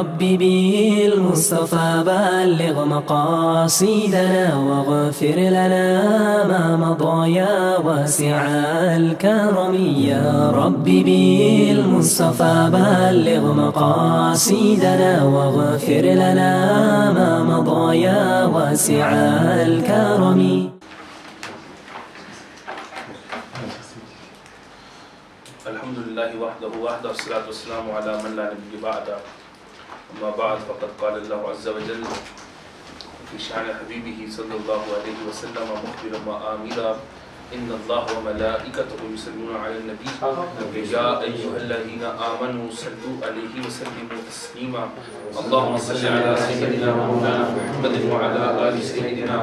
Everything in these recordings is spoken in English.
ربي بالمصطفى بلغ مقاصدنا واغفر لنا ما مضى يا واسع الكرم. يا ربي بالمصطفى بلغ مقاصدنا واغفر لنا ما مضى يا واسع الكرم. الحمد لله وحده والصلاة والسلام على من لا نبي بعده. أما بعد فقد قال الله عز وجل في شأن حبيبه صلى الله عليه وسلم مخبرا وآمرا إن الله وملائكته يصلون على النبي يا أيها الذين آمنوا صلوا عليه وسلموا تسليما. اللهم صل على سيدنا ومولانا محمد وعلى آل سيدنا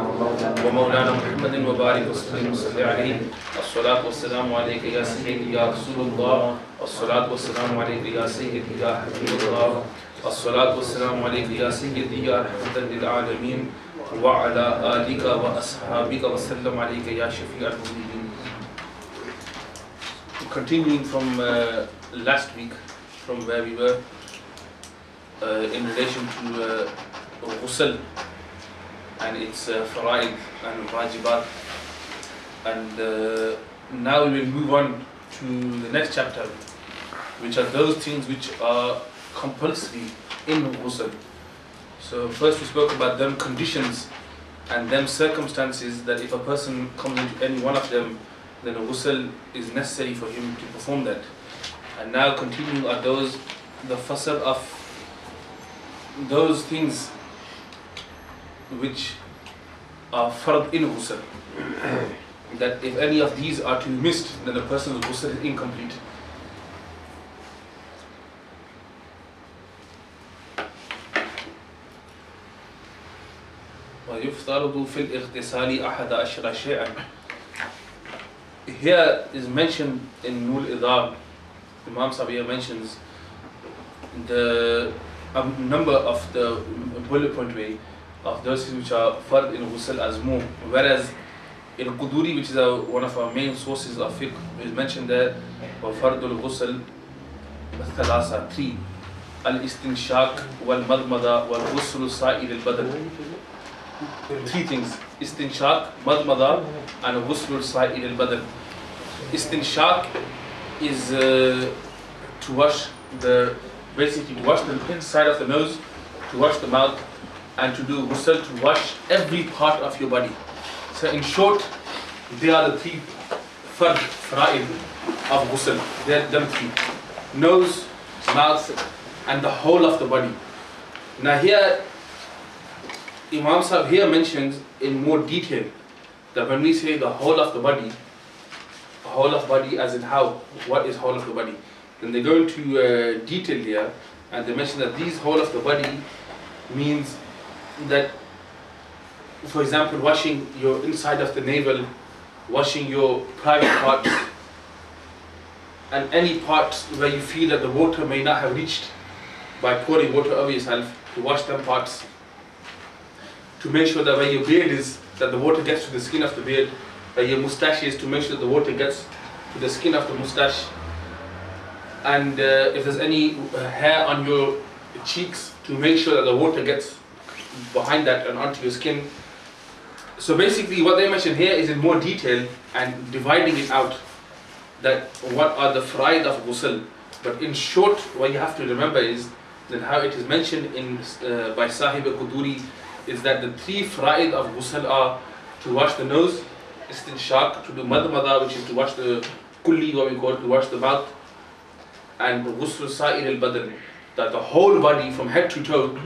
ومولانا محمد وبارك وسلم وصل عليه. الصلاة والسلام عليك يا سيدي يا رسول الله. الصلاة والسلام عليك يا سيدي يا حبيب الله. الصلاة والسلام عليك يا سيدي يا رحمة للعالمين وعلى آلك وأصحابك وسلم عليك يا شفيع المؤمنين. Continuing from last week, from where we were in relation to ghusl and its fara'id and wajibat, and now we will move on to the next chapter, which are those things which are compulsory in ghusl. So first we spoke about them conditions and them circumstances that if a person comes into any one of them, then a ghusl is necessary for him to perform that. And now continuing are those, the fasl of those things which are fard in ghusl, that if any of these are to be missed, then a person's ghusl is incomplete. ويفترض في الاغتسال أحد عشر شيئا. Here is mentioned in Noor Idah, Imam Sabir mentions the number of the bullet point way of those things which are fard in ghusl as more, whereas in Quduri, which is one of our main sources of fiqh, is mentioned there وفرد الغسل ثلاثة 3 الاستنشاق والمضمضة والغسل السائل البدن. 3 things: istinshaq, madmada, and ghusl sa'il al-badan. Istinshaq is to wash basically wash the inside of the nose, to wash the mouth, and to do ghusl, to wash every part of your body. So in short, they are the 3 fara'id of ghusl. They are them 3: nose, mouth, and the whole of the body. Now here Imam Sahib here mentions in more detail that when we say the whole of the body as in how, what is whole of the body, then they go into detail here, and they mention that these whole of the body means that, for example, washing your inside of the navel, washing your private parts, and any parts where you feel that the water may not have reached, by pouring water over yourself, to wash them parts, to make sure that where your beard is, that the water gets to the skin of the beard, where your moustache is, to make sure that the water gets to the skin of the moustache, and if there's any hair on your cheeks, to make sure that the water gets behind that and onto your skin. So basically what they mention here is in more detail and dividing it out, that what are the fara'id of ghusl. But in short, what you have to remember is that how it is mentioned in by Sahib al-Quduri is that the 3 fara'id of ghusl are to wash the nose, istinshaq, to do madmada, which is to wash the kulli, what we call it, to wash the mouth, and ghusl sa'ir al-badan, that the whole body from head to toe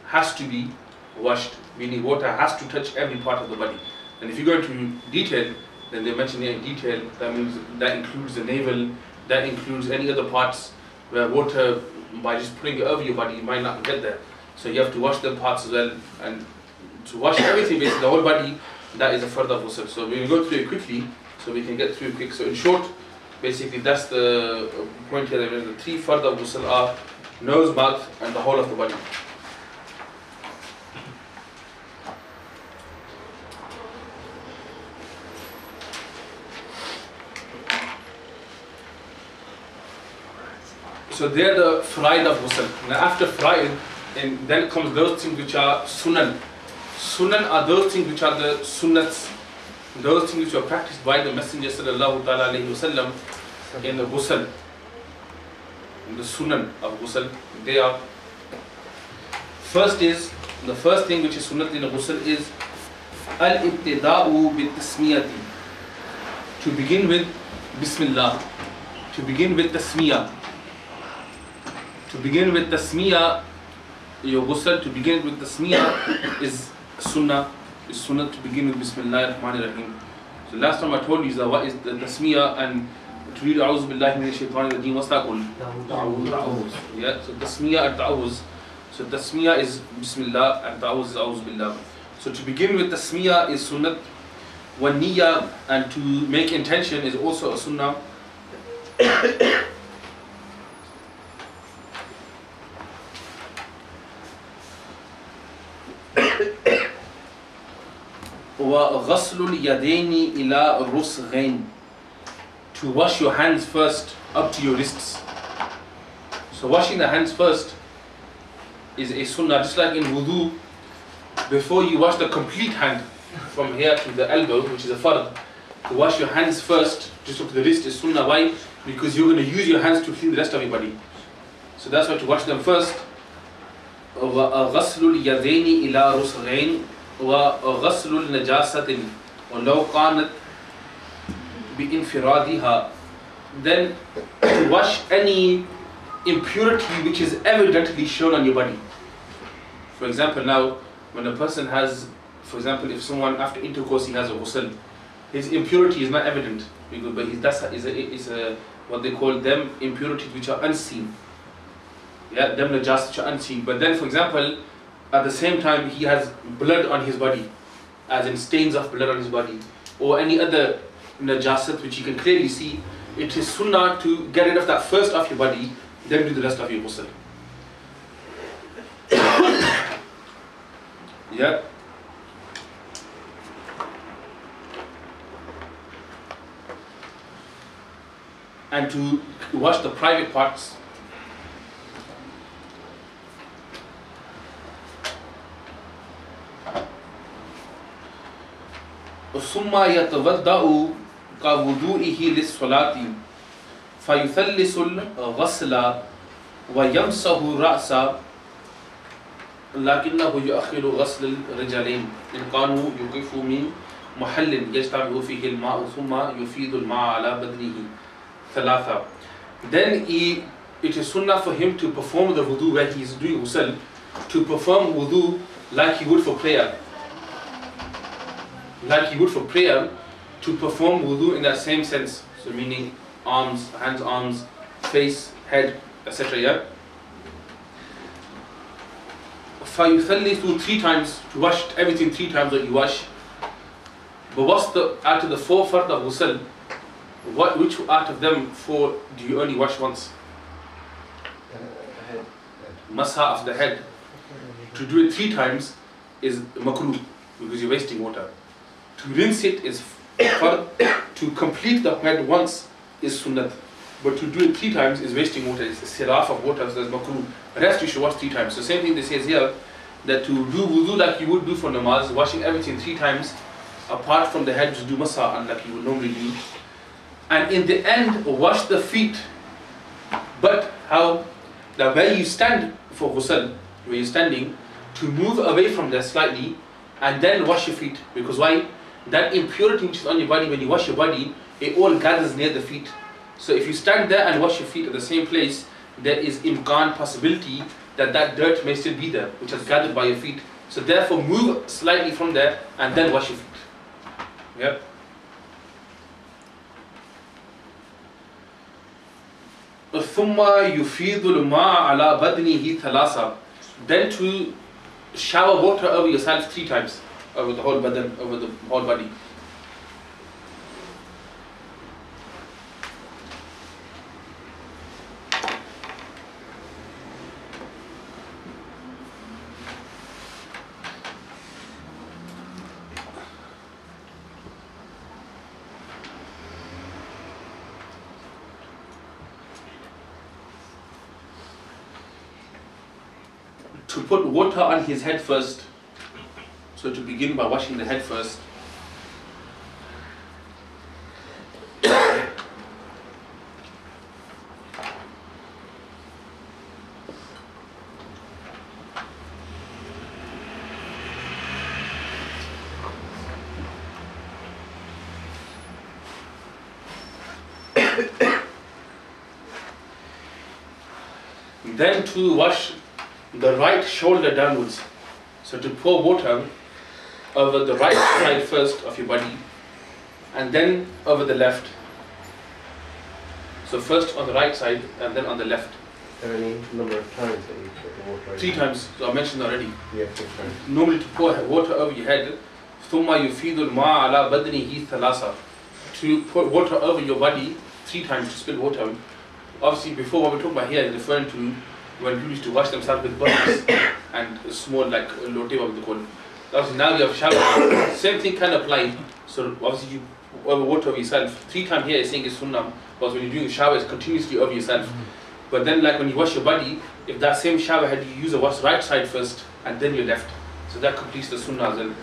has to be washed, meaning water has to touch every part of the body. And if you go into detail, then they mention here in detail, that means that includes the navel, that includes any other parts where water, by just putting it over your body, you might not get there. So you have to wash them parts as well, and to wash everything, basically the whole body, that is a fard of ghusl. So we will go through it quickly, so we can get through it quick. So in short, basically that's the point here, that the 3 fard of ghusl are nose, mouth, and the whole of the body. So they're the faraid of ghusl. Now after faraid, and then comes those things which are sunan. Sunan are those things which are the sunnats, those things which are practiced by the Messenger sallallahu ta'ala alayhi wasallam in the ghusl. The sunan of ghusl, they are, the first thing which is sunnat in the ghusl is al-ibtida'u bit-tasmiyati, to begin with bismillah, to begin with tasmiyah. To begin with tasmiyah, your ghusl, to begin with tasmiyah is sunnah. Is sunnah to begin with bismillah ar-Rahman ar-Rahim. So last time I told you that what is the tasmiyah, and to read a'udhu billahi minash shaitanir rajeem, what's that called? Ta'awuz. Yeah, so tasmiyah and ta'awuz. So tasmiyah is bismillah and ta'awuz is a'udhu billah. So to begin with tasmiyah is sunnat. Wa niyyah, and to make intention, is also a sunnah. وَغَسْلُ الْيَدَيْنِ إِلَىٰ الرُّسْغَيْنِ, to wash your hands first up to your wrists. So washing the hands first is a sunnah, just like in wudu, before you wash the complete hand from here to the elbow, which is a fard, to wash your hands first just up to the wrist is sunnah. Why? Because you're going to use your hands to clean the rest of your body. So that's why to wash them first. وَغَسْلُ الْيَدَيْنِ إِلَىٰ رُسْغَيْنِ وَغَسْلُ النَّجَاسَةِ وَلَوْ قَانَتْ بِإِنْفِرَادِهَا, then to wash any impurity which is evidently shown on your body. For example, now when a person has, for example, if someone after intercourse he has a ghusl, his impurity is not evident, but that's what they call them impurities which are unseen. Yeah, them najas which are unseen. But then, for example, at the same time he has blood on his body, as in stains of blood on his body, or any other najasat which you can clearly see, it is sunnah to get rid of that first of your body, then do the rest of your ghusl. Yeah. And to wash the private parts. ثم يتوضأ كوضوئه للصلاة فيثلث الغسل ويمسح رأسه لكنه يؤخر غسل الرجلين إن كانوا يقفوا من محل يجتمع فيه الماء ثم يفيض الماء على بدنه ثلاثة. Then it is sunnah for him to perform the wudu where he is doing ghusl, to perform wudu like he would for prayer. Like he would for prayer, to perform wudu in that same sense. So meaning arms, hands, arms, face, head, etc. Yeah. فَيُثَلِّثُ 3 times, to wash everything 3 times that you wash. But what's the, out of the 4 fard of ghusl, which out of them 4 do you only wash once? Masha of the head. To do it 3 times is makruh, because you're wasting water. To rinse it is fard. To complete the head once is sunnat. But to do it 3 times is wasting water. It's a siraf of water, so that's makruh. The rest you should wash 3 times. So same thing they says here, that to do wudu like you would do for namaz, washing everything 3 times, apart from the head, just do masa like you would normally do. And in the end, wash the feet. But how? Now where you stand for ghusl, where you're standing, to move away from there slightly, and then wash your feet. Because why? That impurity which is on your body, when you wash your body, it all gathers near the feet. So if you stand there and wash your feet at the same place, there is imkan, possibility that that dirt may still be there, which has gathered by your feet. So therefore move slightly from there and then wash your feet. Yeah. ثُمَّ يُفِيضُ الْمَاءَ عَلَى بَدْنِهِ ثَلَاثًا, then to shower water over yourself 3 times, over the whole badan, over the whole body. to put water on his head first. So to begin by washing the head first. Then to wash the right shoulder downwards. So to pour water over the right side first of your body and then over the left. So first on the right side and then on the left. Any number of times that you put the water in? 3 times, so I mentioned already. Yeah, 3 times. Normally to pour water over your head, ثُمَّ يُفِيدُ الْمَاءَ عَلَى بَدْنِهِ ثَلَاثًا. To pour water over your body 3 times, to spill water. Obviously before what we're talking about here is referring to when people used to wash themselves with buckets and a small like lote what they call it. Obviously now you have shower. Same thing can apply. So obviously you over water over yourself. 3 times here is saying it's sunnah, because when you're doing a shower it's continuously over yourself. But then like when you wash your body, if that same shower head you use a wash right side first and then your left. So that completes the sunnah as well.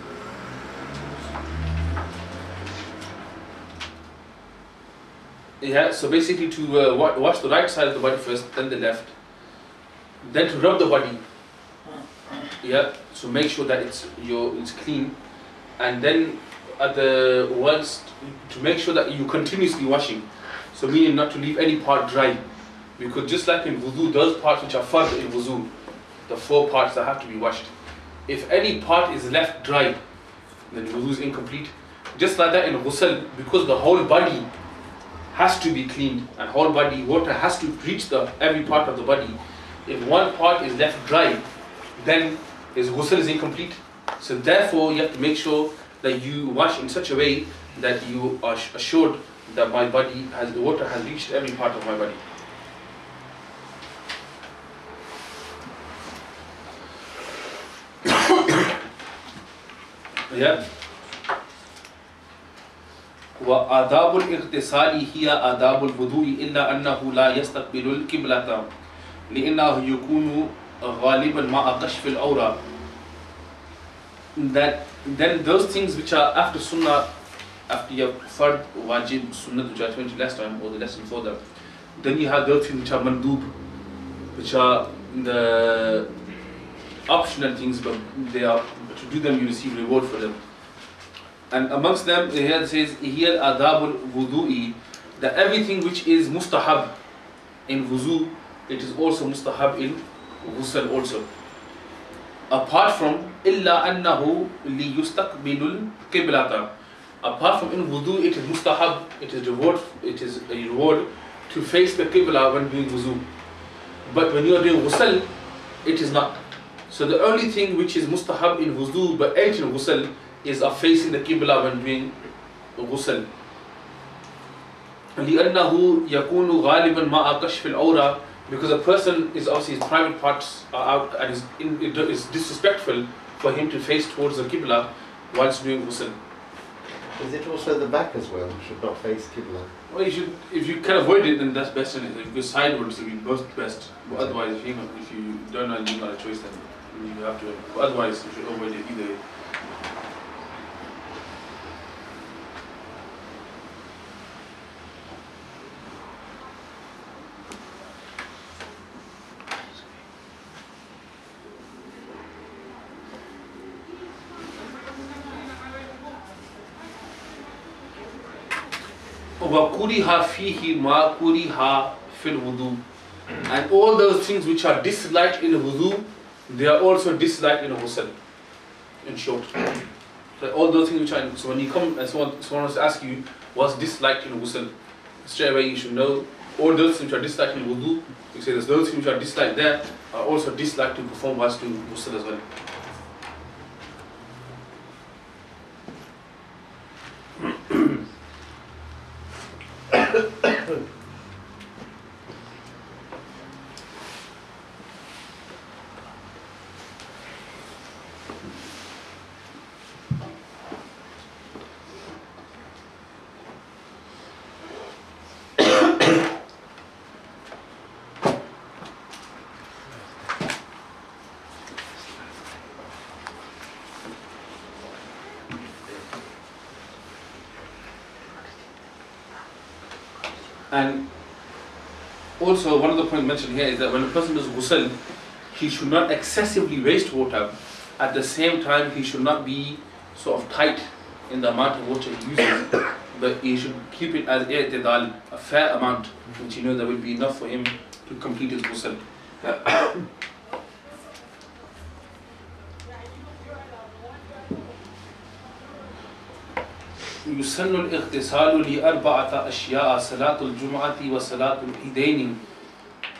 Yeah, so basically to wash the right side of the body first, then the left. Then to rub the body. Yeah, so make sure that it's clean. And then at the once to make sure that you continuously washing. So meaning not to leave any part dry. Because just like in wudu, those parts which are fard in wudu, the 4 parts that have to be washed. If any part is left dry, then wudu is incomplete. Just like that in ghusl, because the whole body has to be cleaned and whole body water has to reach every part of the body. If one part is left dry, then his ghusl is incomplete. So therefore you have to make sure that you wash in such a way that you are assured that my body the water has reached every part of my body. Yeah. وآداب الاغتسال هي آداب الوضوء إلا أنه لا يستقبل القبلة لأنه يكون غالبا مع كشف العورة. That then those things which are after sunnah, after your fard, wajib, sunnah which I told you last time or the lesson before that, then you have those things which are mandub, which are the optional things, but they are to do them you receive reward for them. And amongst them, here it says, here adabul wudu'i, that everything which is mustahab in wuzu, it is also mustahab in ghusl also. Apart from illa annahu li yustaqbilul qiblata. Apart from in wudu, it is mustahab, it is a reward to face the qibla when doing wuzu. But when you are doing ghusl, it is not. So the only thing which is mustahab in wudu but ain't in ghusl is of facing the qibla when doing ghusl. لأنه يكون غالبا مع كشف العورة, because a person is obviously his private parts are out and it is disrespectful for him to face towards the qibla whilst doing ghusl. Is it also the back as well? Should not face qibla? Well, you should, if you can avoid it, then that's best. And if you go sideways, it will be both best. But otherwise, if you don't know, you've got a choice, then you have to. But otherwise, you should avoid it either way. وَكُرِهَ فِيهِ مَا كُرِهَ فِي الْوُضُوءِ. And all those things which are disliked in wudu, they are also disliked in ghusl. In short, so all those things which are so when you come and someone wants to ask you what's disliked in ghusl, straight away you should know all those things which are disliked in wudu. You say there's those things which are disliked there are also disliked to perform whilst doing ghusl as well. And also one of the points mentioned here is that when a person does ghusl, he should not excessively waste water. At the same time, he should not be sort of tight in the amount of water he uses, but he should keep it as i'tidal, a fair amount, which that will be enough for him to complete his ghusl. يسن الاغتسال لأربعة أشياء صلاة الجمعة وصلاة العيدين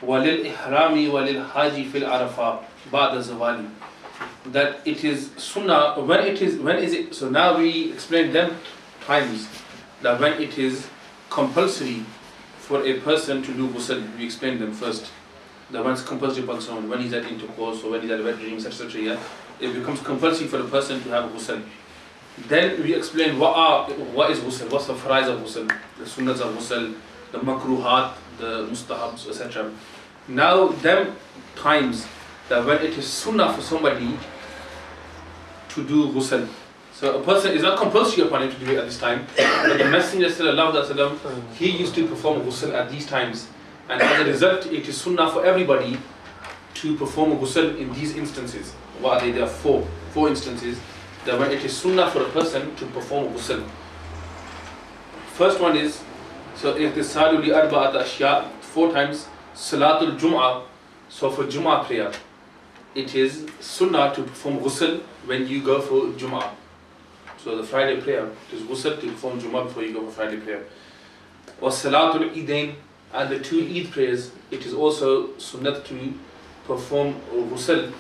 وللإحرام وللحاج في العرفة بعد الزوال. That it is sunnah, when is it, so now we explain them times, that when it is compulsory for a person to do ghusl, we explain them first. That when it's compulsory upon someone, when he's at intercourse or when he's at wet dreams, etc. Yeah, it becomes compulsory for the person to have ghusl. Then we explain what is ghusl, what's the farais of ghusl, the sunnahs of ghusl, the makruhat, the mustahabs, etc. Now them times that when it is sunnah for somebody to do ghusl. So a person is not compulsory upon him to do it at this time, but the Messenger ﷺ, he used to perform ghusl at these times, and as a result it is sunnah for everybody to perform ghusl in these instances. What are they? There are four instances that when it is sunnah for a person to perform ghusl. First one is, so ightisalu li arba'at ashya, 4 times, salatul jum'ah, so for Jum'ah prayer. It is sunnah to perform ghusl when you go for Jum'ah. So the Friday prayer, it is ghusl to perform Jum'ah before you go for Friday prayer. Or salatul idain, and the 2 Eid prayers, it is also sunnah to perform ghusl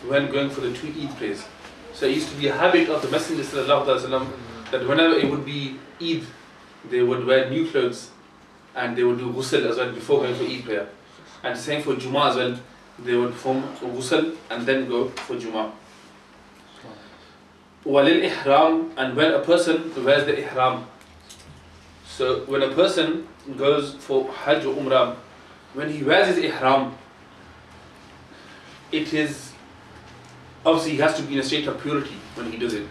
when going for the 2 Eid prayers. So it used to be a habit of the Messenger ﷺ that whenever it would be Eid, they would wear new clothes and they would do ghusl as well before going for Eid prayer. And same for Jummah as well, they would perform ghusl and then go for Jummah. Walil ihram, and when a person wears the ihram. So when a person goes for Hajj or Umrah, when he wears his ihram, it is obviously he has to be in a state of purity when he does it,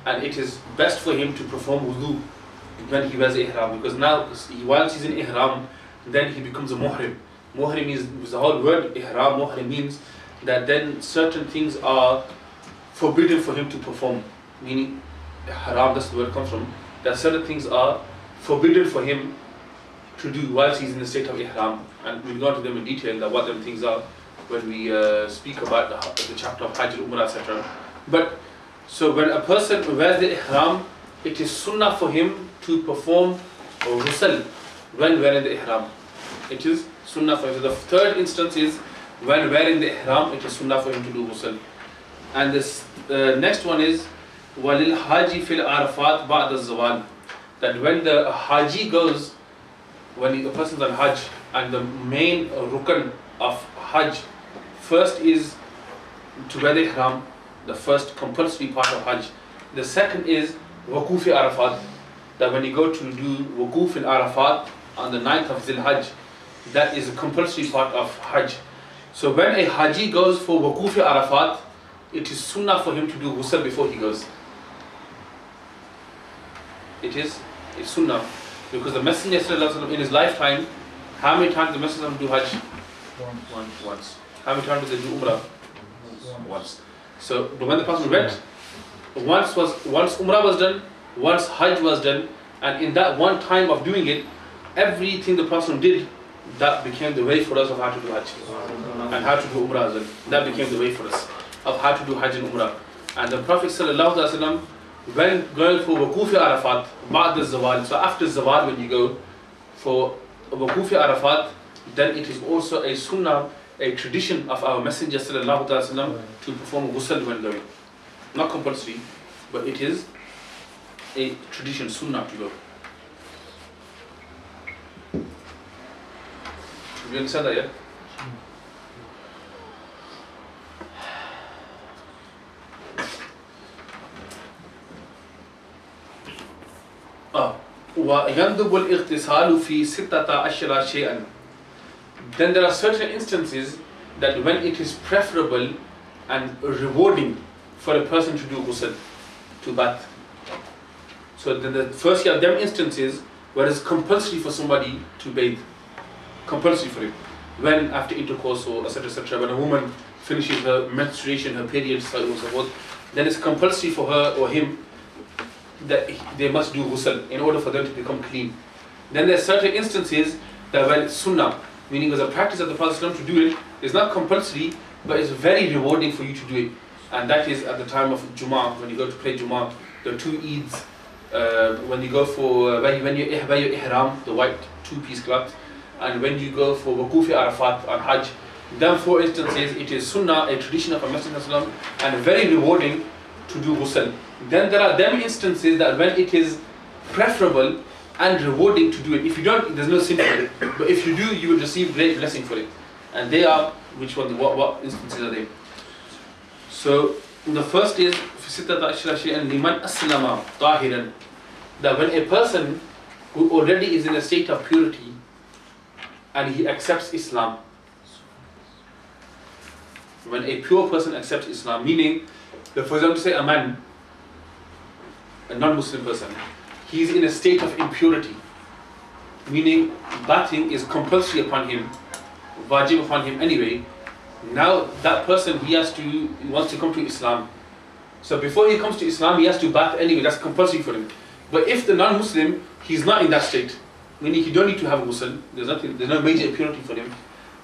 and it is best for him to perform wudu when he wears the ihram, because now once he's in ihram, then he becomes a muhrim. Muhrim is the whole word ihram. Muhrim means that then certain things are forbidden for him to perform, meaning haram, that's the word comes from, that certain things are forbidden for him to do whilst he's in the state of ihram, and we'll go into them in detail, that what them things are when we speak about the chapter of Hajj, Umrah, etc. But so when a person wears the ihram, it is sunnah for him to perform ghusl when wearing the ihram. It is sunnah for him. So the third instance is when wearing the ihram, it is sunnah for him to do ghusl. And this next one is walil haji fil arafat ba'da zawal, that when the haji goes, when the person's on Hajj, and the main rukn of Hajj first is to wear the ihram, the first compulsory part of Hajj. The second is waquf Arafat, that when you go to do waquf in Arafat on the 9th of Zil Hajj, that is a compulsory part of Hajj. So when a Haji goes for waquf Arafat, it is sunnah for him to do ghusl before he goes. It's sunnah, because the Messenger ﷺ in his lifetime, how many times did the Messenger do Hajj? Once. How many times did they do Umrah? Once. So when the person went, once Umrah was done, once Hajj was done, and in that one time of doing it, everything the person did, that became the way for us of how to do Hajj and how to do Umrah as well. That became the way for us of how to do Hajj and Umrah. And the Prophet ﷺ, when going for waquf Arafat, ba'd al-zawal, so after zawal when you go for waquf Arafat, then it is also a sunnah, a tradition of our Messenger ﷺ to perform ghusl when going. Not compulsory, but it is a tradition, sunnah to go. You understand that, yeah? وَيَنْدُبُ الْإِغْتِسَالُ فِي سِتَّةَ عَشْرَ شَيْئًا. Then there are certain instances that when it is preferable and rewarding for a person to do ghusl, to bath. So then the first you have them instances where it's compulsory for somebody to bathe. compulsory for him. When after intercourse or etc., when a woman finishes her menstruation, her period, so on and so forth, then it's compulsory for her or him that they must do ghusl in order for them to become clean. Then there are certain instances that when sunnah, meaning as a practice of the Prophet to do it, is not compulsory, but it's very rewarding for you to do it. And that is at the time of Jummah, when you go to pray Jummah, the two Eids, when you go for, when you ihram, the white two-piece cloth, and when you go for Wuquf Arafat on Hajj, then for instances it is sunnah, a tradition of a Messenger, and very rewarding to do ghusl. Then there are them instances that when it is preferable and rewarding to do it. If you don't, there's no sin for it. But if you do, you will receive great blessing for it. And they are, which ones, what instances are they? So the first is liman aslama tahiran, that when a person who already is in a state of purity and he accepts Islam, when a pure person accepts Islam, meaning that, for example, say a man, a non-Muslim person, he is in a state of impurity, meaning bathing is compulsory upon him, wajib upon him anyway. Now that person, he wants to come to Islam. So before he comes to Islam, he has to bath anyway, that's compulsory for him. But if the non-Muslim, he's not in that state, meaning he don't need to have a ghusl, there's no major impurity for him.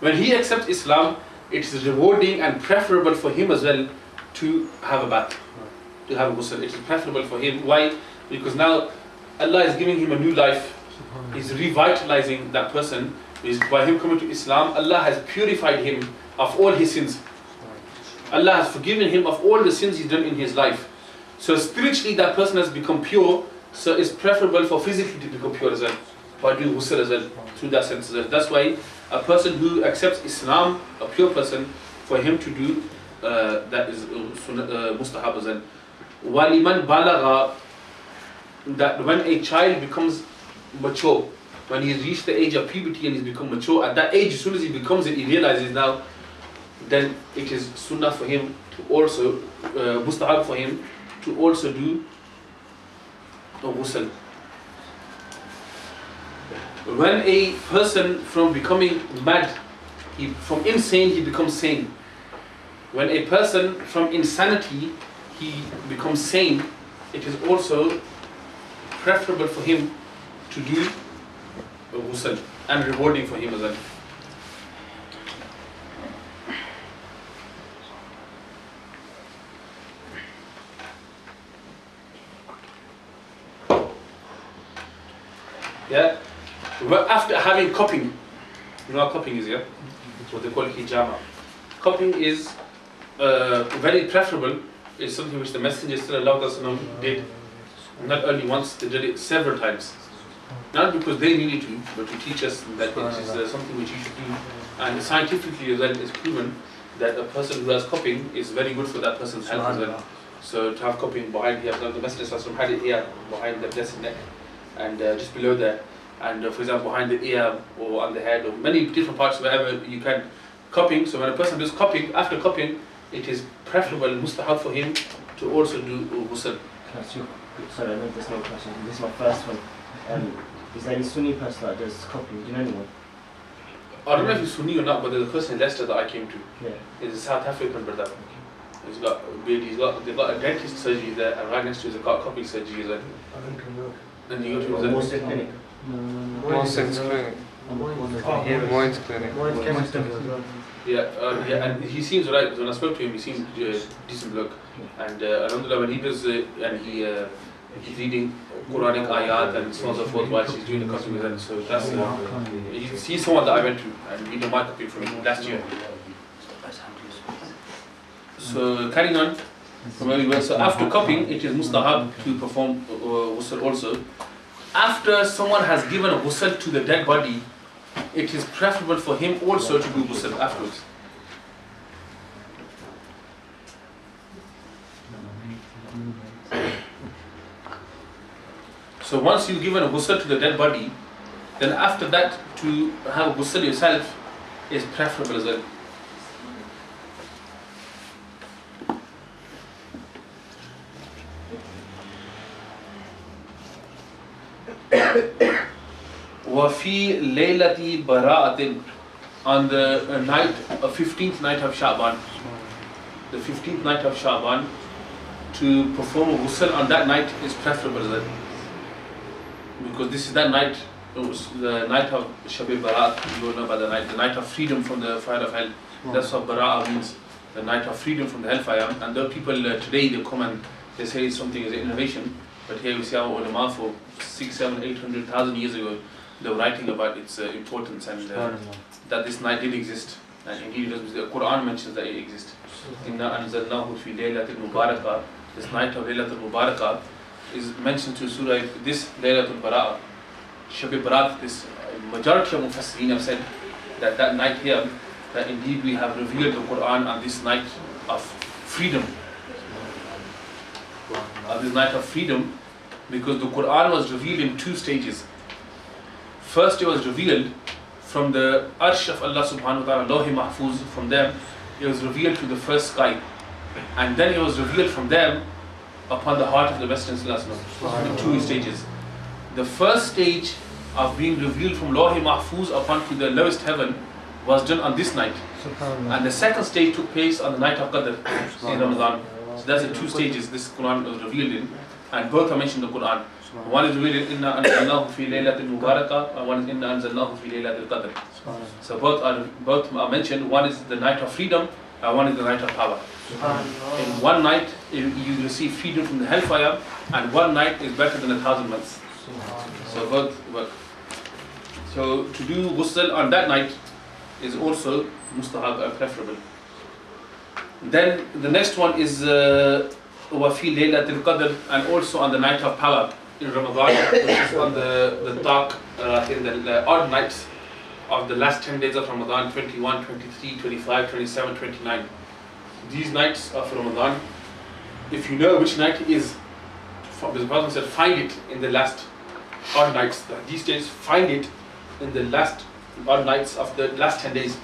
When he accepts Islam, it is rewarding and preferable for him as well to have a bath, to have a ghusl. It is preferable for him. Why? Because now Allah is giving him a new life. He's revitalizing that person. By him coming to Islam, Allah has purified him of all his sins. Allah has forgiven him of all the sins he's done in his life. So spiritually that person has become pure, so it's preferable for physically to become pure as well, by doing ghusl as well, through that sense as well. That's why a person who accepts Islam, a pure person, for him to do that is mustahab as well. Waliman balagha, that when a child becomes mature, when he's reached the age of puberty and he's become mature, at that age, as soon as he becomes it, he realizes now, then it is sunnah for him to also, mustahab for him to also do ghusl. When a person from becoming mad, from insane he becomes sane. When a person from insanity he becomes sane, it is also preferable for him to do ghusl and rewarding for him as well. Yeah. After having cupping, you know what cupping is, yeah? It's what they call hijama. Cupping is very preferable. It's something which the Messenger did not only once, they did it several times. Not because they needed to, but to teach us that it is something which you should do. And scientifically as well, it's proven that a person who has cupping is very good for that person's health as well. So to have cupping behind here, the Messenger had it here behind the blessed neck, and just below there, and for example behind the ear or on the head or many different parts wherever you can cupping. So when a person does cupping, after cupping, it is preferable, mustahab for him to also do ghusl. Sorry, I know there's no question. This is my first one. Is there any Sunni person that does cupping? Do you know anyone? I don't know if he's Sunni or not, but there's a person in Leicester that I came to. Yeah. He's a South African brother. He's got a beard, they've got a dentist surgery there, and right next to it, they've got a cupping surgery as well. And you go to More clinic. Moisten's clinic. Moisten's clinic. Yeah, and he seems right. When I spoke to him, he seems decent bloke. And alhamdulillah, when he does, and he's reading Quranic ayat and so on and so forth while he's doing the cupping with them. So that's he's someone that I went to, and we did my cupping from him last year. So carrying on from where we were. So after cupping, it is mustahab to perform ghusl also. After someone has given a ghusl to the dead body, it is preferable for him also to do ghusl afterwards. So once you've given a ghusl to the dead body, then after that to have a ghusl yourself is preferable as well. وَفِي لَيْلَةِ بَرَاءَةٍ, on the night, 15th night of Sha'ban. The 15th night of Sha'ban, to perform a ghusl on that night is preferable then. Because this is that night, it was the night of Shab-e Barat, you all know about the night of freedom from the fire of hell. That's what Bara'ah means, the night of freedom from the hellfire. And though people today they come and they say something is an innovation, but here we see our ulama for 600, 700, 800,000 years ago, they were writing about its importance and that this night did exist. And indeed, the Quran mentions that it exists. Inna anzalnahu fi laylatil mubarakah. This night of Laylatul Mubarakah is mentioned to Surah, this Laylatul Bara'ah, Shab-e Barat. This majority of Mufassirin have said that that night here, that indeed we have revealed the Quran on this night of freedom. On this night of freedom, because the Quran was revealed in two stages. First, it was revealed from the Arsh of Allah subhanahu wa ta'ala, Lawh-e Mahfuz, from them, it was revealed to the first sky. And then it was revealed from them upon the heart of the Messenger in two stages. The first stage of being revealed from Lawh-e Mahfuz upon to the lowest heaven was done on this night. And the second stage took place on the night of Qadr in Ramadan. So that's the two stages this Quran was revealed in. And both are mentioned in the Quran. One is revealed in Inna anzalnahu fi laylatil mubarakah, and one is Inna anzalnahu fi laylatil qadr. So both are mentioned. One is the night of freedom, and one is the night of power. In one night you receive freedom from the hellfire, and one night is better than 1,000 months. So both work. So to do ghusl on that night is also mustahab and preferable. Then the next one is وَفِي لَيْلَةِ الْقَدْرِ, and also on the night of power in Ramadan, which is on the dark, in the odd nights of the last 10 days of Ramadan, 21, 23, 25, 27, 29. These nights of Ramadan, if you know which night it is, the Prophet said, find it in the last odd nights. These days, find it in the last odd nights of the last 10 days.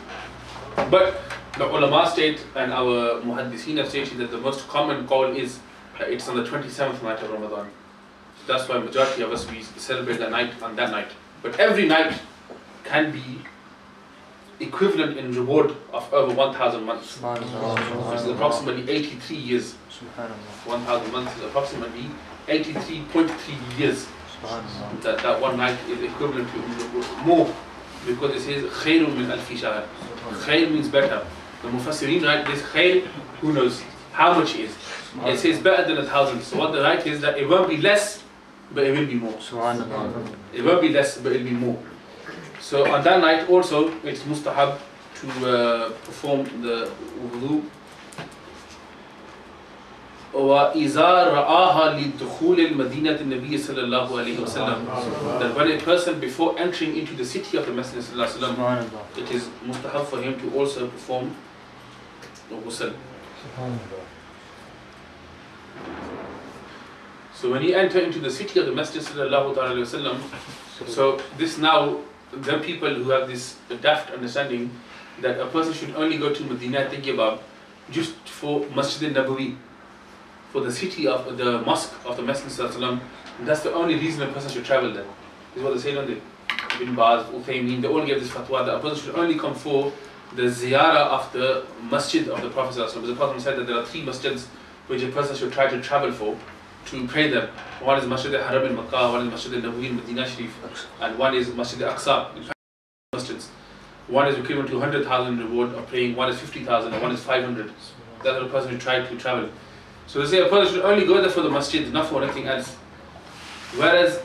But the ulama state and our muhaddiseen have stated that the most common call is it's on the 27th night of Ramadan. That's why majority of us we celebrate the night on that night. But every night can be equivalent in reward of over 1,000 months. Which is approximately 83 years. 1,000 months is approximately 83.3 years. That one night is equivalent to more, because it says khairun min alfi shahr. Khair means better. The Mufassirin write this khair, who knows how much it is. It says better than 1,000. So what they write is that it won't be less, but it will be more. It won't be less, but it will be more. So on that night also, it's mustahab to perform the wudu. وَإِذَا رَآهَا لِدُخُولِ الْمَدِينَةِ النَّبِيِّ صلى الله عليه وسلم, that when a person before entering into the city of the Messenger صلى الله عليه وسلم, it is mustahab for him to also perform the ghusl. So when he enter into the city of the Messenger sallallahu alaihi wasallam, so this now, the people who have this daft understanding that a person should only go to Medina Tayyibah just for Masjid al-Nabawi, for the city of the mosque of the Messenger sallallahu alaihi wasallam, that's the only reason a person should travel there. This is what they say, don't they? Ibn Baz, Uthaymeen, they all give this fatwa that a person should only come for the ziyarah of the masjid of the Prophet sallallahu alaihi wasallam. The Prophet said that there are 3 masjids which a person should try to travel for, to pray them. One is Masjid al-Haram in Makkah, one is Masjid al-Nabawi in Medina Sharif, and one is Masjid al-Aqsa in masjids. One is equivalent to 100,000 reward of praying, one is 50,000, and one is 500. That's what a person should try to travel. So they say a person should only go there for the masjid, not for anything else. Whereas,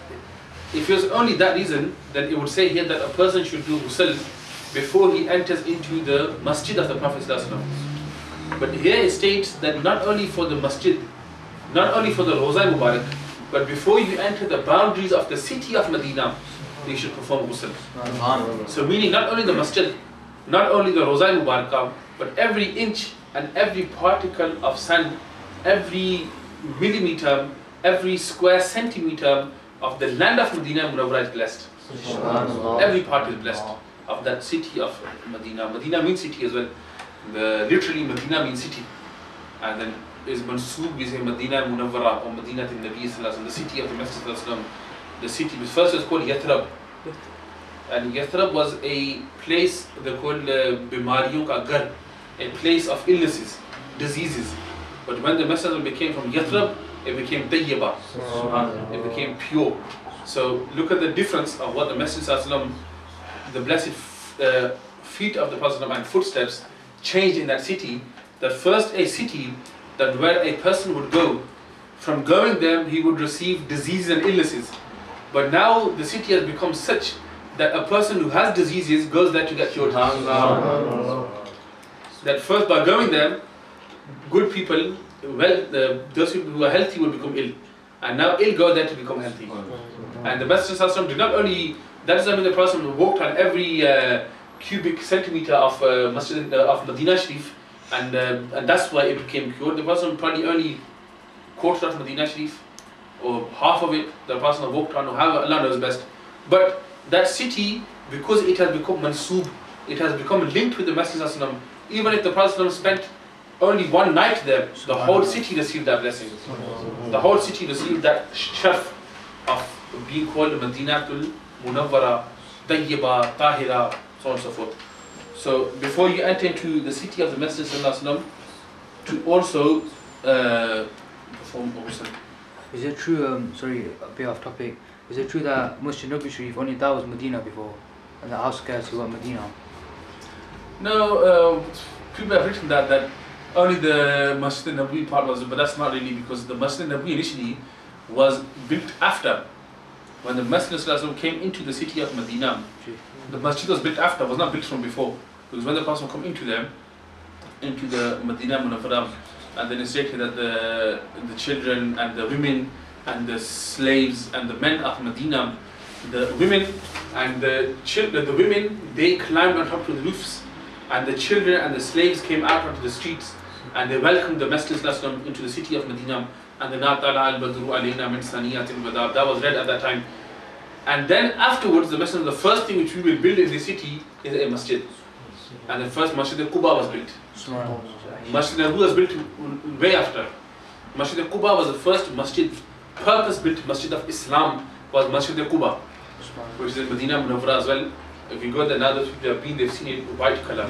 if it was only that reason, then it would say here that a person should do ghusl before he enters into the masjid of the Prophet ﷺ. But here it states that not only for the masjid, not only for the Rawza Mubarak, but before you enter the boundaries of the city of Medina, you should perform ghusl. So meaning not only the masjid, not only the Rawza Mubarak, but every inch and every particle of sand, every millimeter, every square centimeter of the land of Medina Munawwara is blessed. Every part is blessed of that city of Medina. Medina means city as well. Literally Medina means city. And then is Mansoob, we say Medina Munawwara or Medina Nabi Sallallahu, the city of the Messenger Sallallahu. The city, first is called Yathrib. And Yathrib was a place they called Bimariyon ka Ghar, a place of illnesses, diseases. But when the Messenger became from Yathrib, it became Tayyiba, it became pure. So look at the difference of what the Messenger, the blessed feet of the Prophet and footsteps changed in that city. That first a city that where a person would go, from going there he would receive diseases and illnesses. But now the city has become such that a person who has diseases goes there to get cured. That first by going there, good people, those people who are healthy will become ill. And now ill go there to become healthy. And the Messenger did not only, that doesn't mean the person walked on every cubic centimeter of Masjid of Medina Sharif, and that's why it became cured. The person probably only quarter of Medina Sharif, or half of it, the person walked on, or however Allah knows best. But that city, because it has become mansoob, it has become linked with the Messenger, even if the Prophet spent only one night there, the whole city received that blessing. The whole city received that sharf of being called Madinatul Munawwara, Tayyiba, Tahira, so on and so forth. So before you enter into the city of the Messenger, to also perform ghusl. Is it true, sorry, a bit off topic, is it true that Masjid Nabi Sharif, only that was Medina before, and the outskirts were Medina? No, people have written that only the Masjid Nabi part was, but that's not really, because the Masjid Nabi initially was built after. When the Messenger came into the city of Medina, the masjid was built after, was not built from before. Because when the Prophet come into them, into the Medina Munawwara, and then it stated that the children and the women and the slaves and the men of Medina, the women and the children, the women, they climbed on top of the roofs, and the children and the slaves came out onto the streets, and they welcomed the Messenger into the city of Medina. And the Natala al-Badru alayna min saniyatil wada, that was read at that time. And then afterwards, the Messenger, the first thing which we will build in the city is a masjid. And the first Masjid al-Quba was built. Masjid al-Nabi was built way after. Masjid al-Quba was the first masjid, purpose-built masjid of Islam, was Masjid al-Quba, which is in Medina Munawwara as well. If you go there now, those people have been, they've seen it white color.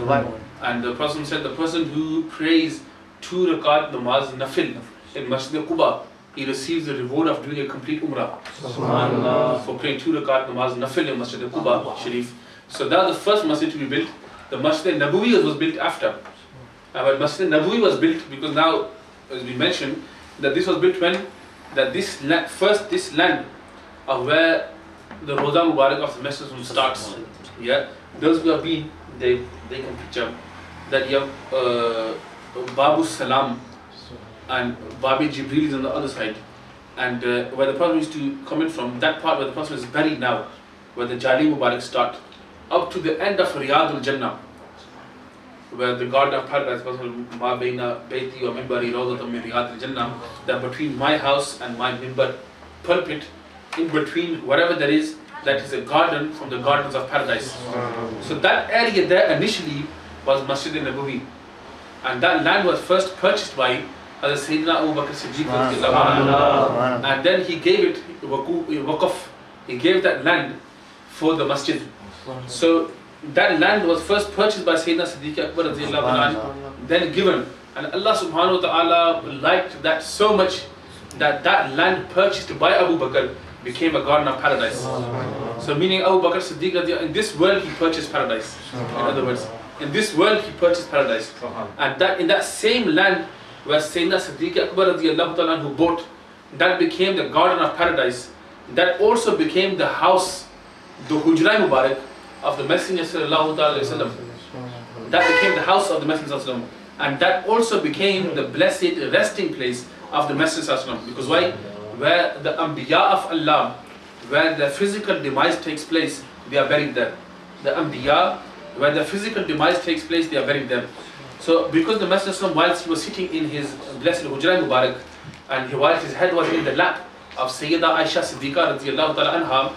And the Prophet said, the person who prays 2 rakat namaz nafil in Masjid al-Quba, he receives the reward of doing a complete umrah. For praying 2 rakat namaz nafil in Masjid al-Quba Sharif. So that was the first masjid to be built. The Masjid al-Nabawi was built after. But Masjid al-Nabawi was built because now, as we mentioned, that this was built when, that this land of where the Roza Mubarak of the Messenger starts. Yeah, those who have been, they can picture that you have Babu Salam and Babi Jibril is on the other side, and where the Prophet used to come in from, that part where the Prophet is buried now, where the Jali Mubarak start, up to the end of Riyadul Jannah, where the Garden of Paradise, Ma Baina Baiti wa Mimbari Rawdatum min Riyadul Jannah, that between my house and my mimbar pulpit, in between whatever there is, that is a garden from the gardens of paradise. So that area there initially was Masjid al-Nabawi, and that land was first purchased by Sayyidina Abu Bakr Siddiq, and then he gave it waqaf, he gave that land for the masjid. So that land was first purchased by Sayyidina Siddiq Akbar, then given, and Allah subhanahu wa ta'ala liked that so much that that land purchased by Abu Bakr became a garden of paradise. So meaning Abu Bakr Siddiq, in this world he purchased paradise. In other words, in this world he purchased paradise. And that in that same land where Sayyidina Siddiq Akbar who bought, that became the garden of paradise. That also became the house, the Hujra Mubarak of the Messenger sallallahu alaihi wasallam. That became the house of the Messenger sallallahu alaihi wasallam. And that also became the blessed resting place of the Messenger sallallahu alaihi wasallam. Because why? Where the Anbiya of Allah, where the physical demise takes place, they are buried there. The Anbiya, where the physical demise takes place, they are buried there. So because the Messenger, whilst he was sitting in his blessed Hujra Mubarak, and whilst his head was in the lap of Sayyida Aisha Siddiqa radhiyallahu ta'ala anha,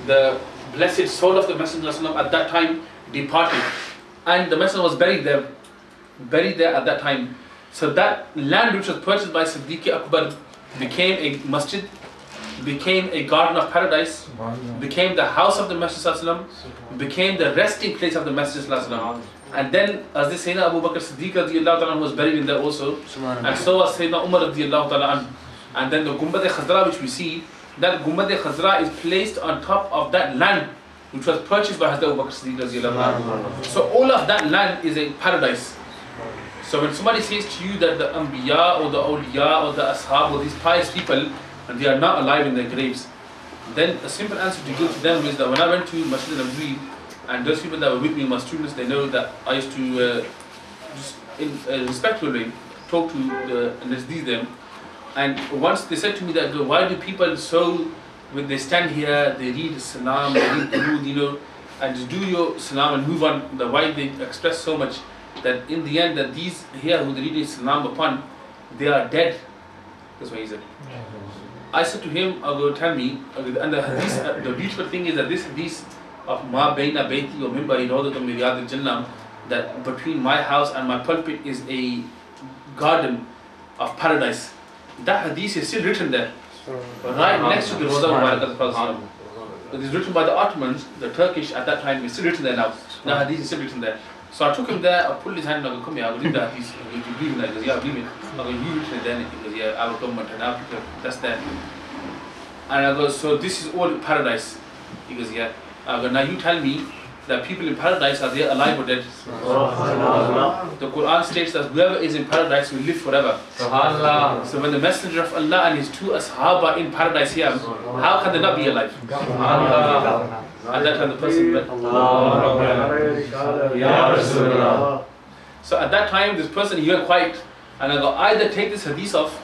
the blessed soul of the Messenger at that time departed, and the Messenger was buried there at that time. So that land which was purchased by Siddiq Akbar became a masjid, became a garden of paradise, became the house of the Messenger Sallallahu Alaihi Wasallam, became the resting place of the Messenger Sallallahu Alaihi Wasallam. And then as they say, Abu Bakr Siddiq radiallahu ta'ala was buried in there also, and so was Sayyidina Umar radiallahu ta'ala. And then the Gumbad-e-Khazra which we see, that Gumbad-e-Khazra is placed on top of that land which was purchased by Hazrat Abu Bakr Siddiq radiallahu ta'ala. So all of that land is a paradise. So when somebody says to you that the Anbiya or the Awliya or the Ashab or these pious people, and they are not alive in their graves, then a simple answer to give to them is that when I went to Masjid al-Nabwi, and those people that were with me, my students, they know that I used to just in a respectful way talk to them. And once they said to me that, why do people when they stand here, they read Salam, they read Durood, you know, and just do your Salam and move on, why they express so much, that in the end that these here who they read Salam upon, they are dead. That's what he said. I said to him, tell me, and the beautiful thing is that this hadith of Ma Baina Baiti or Mimbari Rawdatun min Riyadil Jannah, that between my house and my pulpit is a garden of paradise. That hadith is still written there, right next to the Rawda Mubarak of the Prophet. It is written by the Ottomans, the Turkish at that time, it's still written there now. The hadith is still written there. So I took him there, I pulled his hand and I go, come here, I will read the hadith. Do you believe in that? He goes, yeah, I believe it. I go, you written it then? He goes, yeah, our government and Africa, that's there. And I go, so this is all paradise? He goes, yeah. I go, now you tell me that people in paradise, are they alive or dead? The Quran states that whoever is in paradise will live forever. So when the Messenger of Allah and his two ashab are in paradise here, how can they not be alive? At that time the person went, so at that time this person, he went quiet, and I go, either take this hadith off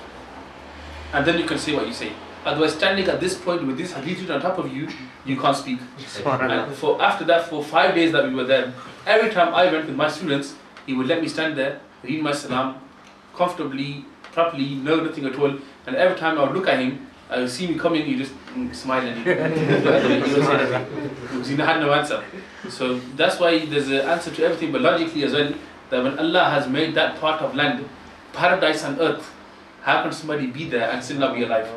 and then you can say what you say. Otherwise, standing at this point with this hadith on top of you, you can't speak. And after that, for 5 days that we were there, every time I went with my students, he would let me stand there, read my salam, comfortably, properly, no nothing at all. And every time I would look at him, I would see me coming, he just smile and he had no answer. So that's why there's an answer to everything, but logically as well, that when Allah has made that part of land, paradise on earth, how can somebody be there and still not be alive?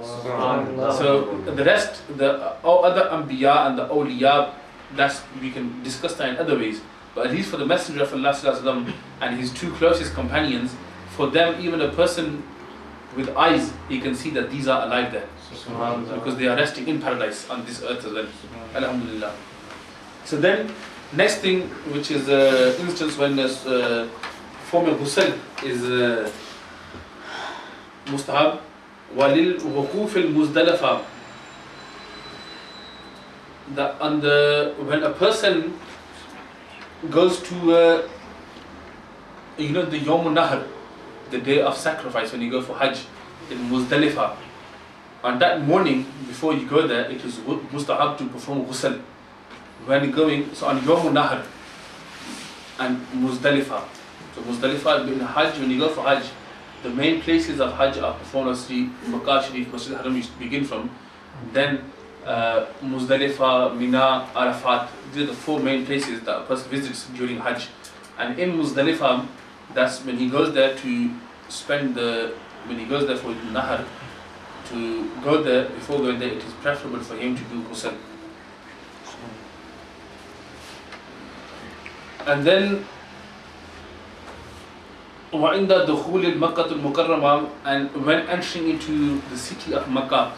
So the rest, the other Anbiya and the Awliya, we can discuss that in other ways. But at least for the Messenger of Allah Sallallahu Alaihi Wasallam and his two closest companions, for them, even a person with eyes, he can see that these are alive there. Because they are resting in paradise on this earth as well. Alhamdulillah. So then, next thing, which is instance when performing ghusl is mustahab, walil wuquf al muzdalifa. When a person goes to the Yawm Nahr, the day of sacrifice, when you go for Hajj in Muzdalifa, on that morning before you go there, it is mustahab to perform ghusl. When going, so on Yawm Nahr and Muzdalifa. So Muzdalifa in Hajj, when you go for Hajj, the main places of Hajj are performed as the Makkah Sharif, Masjid Haram you begin from, then Muzdalifa, Mina, Arafat. These are the 4 main places that a person visits during Hajj. And in Muzdalifa, that's when he goes there to spend when he goes there for Nahar, to go there, before going there, it is preferable for him to do ghusl. And then وَعِنْدَ دُخُولِ الْمَكَّةُ الْمُكَرَّمَةِ, and when entering into the city of Makkah,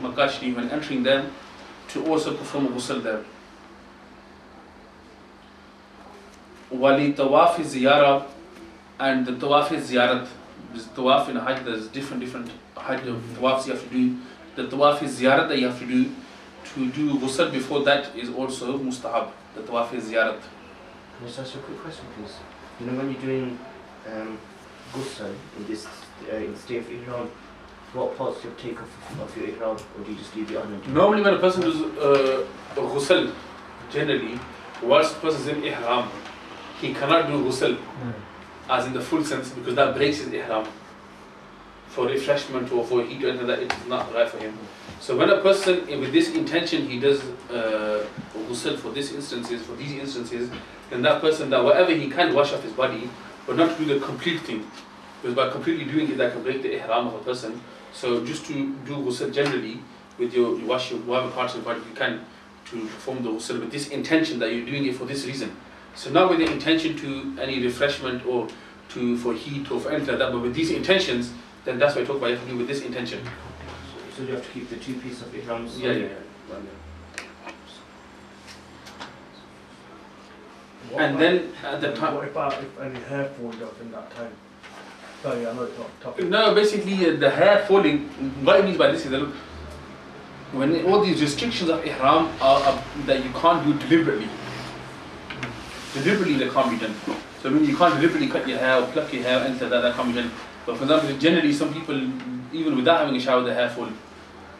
Makkah Sharif, when entering them, to also perform ghusl there. Wali tawaf ziyarah, and the tawaf ziyarat. There's tawaf in Hajj, there's different Hajj tawafs you have to do. The tawaf ziyarat that you have to do ghusl before that is also mustahab, the tawaf ziyarat. Can I just ask you a quick question, please? You know, when you're doing ghusl in this in the state of ihram, what parts do you take off of your ihram, or do you just leave it on? Normally when a person does ghusl, generally, whilst the person is in ihram, he cannot do ghusl as in the full sense, because that breaks his ihram. For refreshment or for heat or anything, that it is not right for him. So when a person with this intention he does ghusl for these instances, then that person, that whatever he can wash off his body, but not to do the complete thing, because by completely doing it that can break the ihram of a person. So just to do ghusl generally, with you wash your whatever parts of your body you can to perform the ghusl with this intention that you're doing it for this reason. So not with the intention to any refreshment or for heat or for anything like that, but with these intentions, then that's what I talk about. You have to do with this intention. So you have to keep the 2 pieces of ihrams. Yeah. And then at the time. What about if any hair falls off in that time? Sorry, I know it's not topic. No, basically the hair falling. What it means by this is that look, when all these restrictions of ihram are that you can't do deliberately. Deliberately they can't be done. So I mean you can't deliberately cut your hair or pluck your hair or anything like that can't be done. But for example, generally some people, even without having a shower, their hair fall.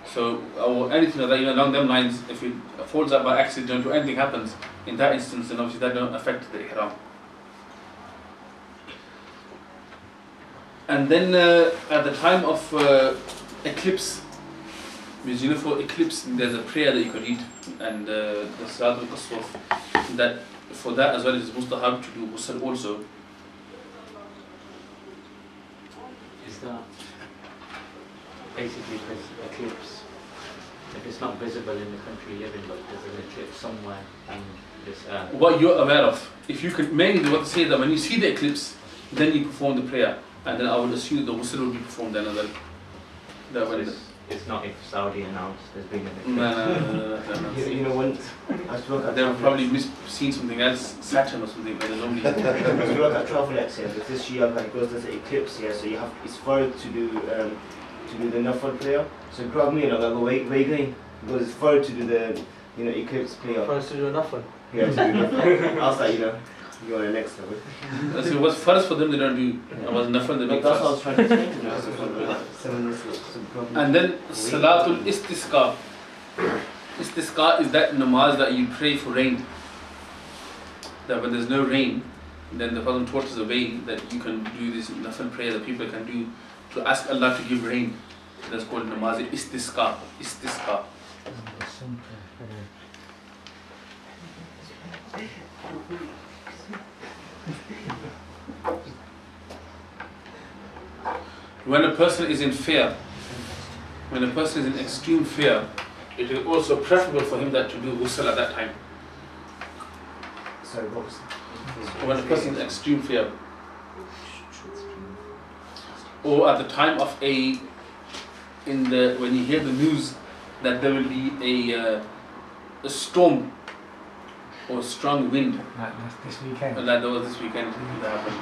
So, or anything like that, along them lines, if it falls out by accident or anything happens, in that instance, then obviously that don't affect the ihram. And then at the time of eclipse, because for eclipse, there's a prayer that you can read, and the Salat al-Qaswaf, that for that as well is mustahab to do ghusl also. Is that basically because eclipse, if it's not visible in the country you live in, but there's an eclipse somewhere on this earth? What you're aware of, if you can, mainly what they say that when you see the eclipse, then you perform the prayer, and then I would assume the ghusl will be performed then as well. So it's not if Saudi announced there's been an eclipse. No. You know, when I used to work at They've probably seen something else, Saturn or something, but there's only. I used to work at Travel X here, but this year like goes there's an eclipse here, so you have it's further to do the nafal prayer. So it grabbed me and I go, where are you going? Because it's further to do the eclipse prayer. First to do nothing. Yeah, to do nafal. I was like, you're on the next level. So what's first for them they don't do. I was nafal they make That's what I was first. trying to explain to them. 7 years ago. And then Salatul Istisqa. Istisqa is that namaz that you pray for rain. That when there's no rain, then the Prophet taught us a way that you can do this nafal prayer that people can do to ask Allah to give rain. That's called namaz istisqa. Istisqa. When a person is in fear, when a person is in extreme fear, it is also preferable for him that to do ghusl at that time. Sorry, what was that? When a person is in extreme fear, or at the time of when you hear the news that there will be a storm or strong wind, Like this weekend. like there was this weekend that happened.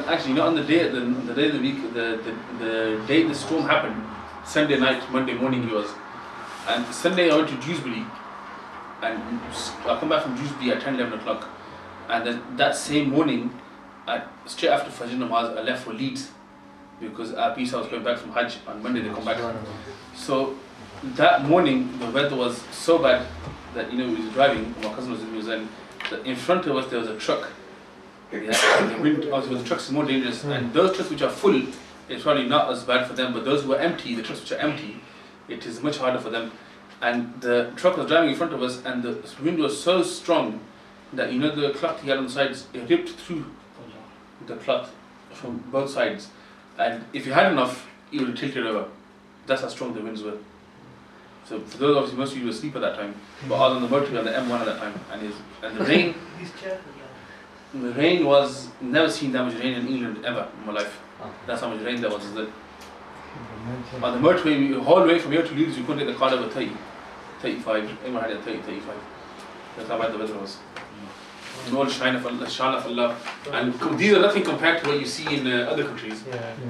Actually, not on the day of the week, the day the storm happened, Sunday night, Monday morning it was. And Sunday I went to Dewsbury, and I come back from Dewsbury at 10, 11 o'clock. And then that same morning, straight after Fajr Namaz, I left for Leeds, because our piece I was going back from Hajj, on Monday they come back. So that morning, the weather was so bad that, we was driving, my cousin was with me, and in front of us there was a truck. The wind, obviously the trucks is more dangerous, and those trucks which are full, it's probably not as bad for them, but those who are empty, the trucks which are empty, it is much harder for them. And the truck was driving in front of us, and the wind was so strong that the cloth he had on the sides, it ripped through the cloth from both sides, and if you had enough, it would have tilted over. That's how strong the winds were. So for those, obviously most of you were asleep at that time, but I was on the motorway on the M1 at that time, and the rain. The rain was, never seen that much rain in England ever in my life. That's how much rain there was. On the motorway, the whole way from here to Leeds, you couldn't take the car over 30, 35. Everyone had it 30, 35. That's how bad the weather was. All shine of Allah. And these are nothing compared to what you see in other countries.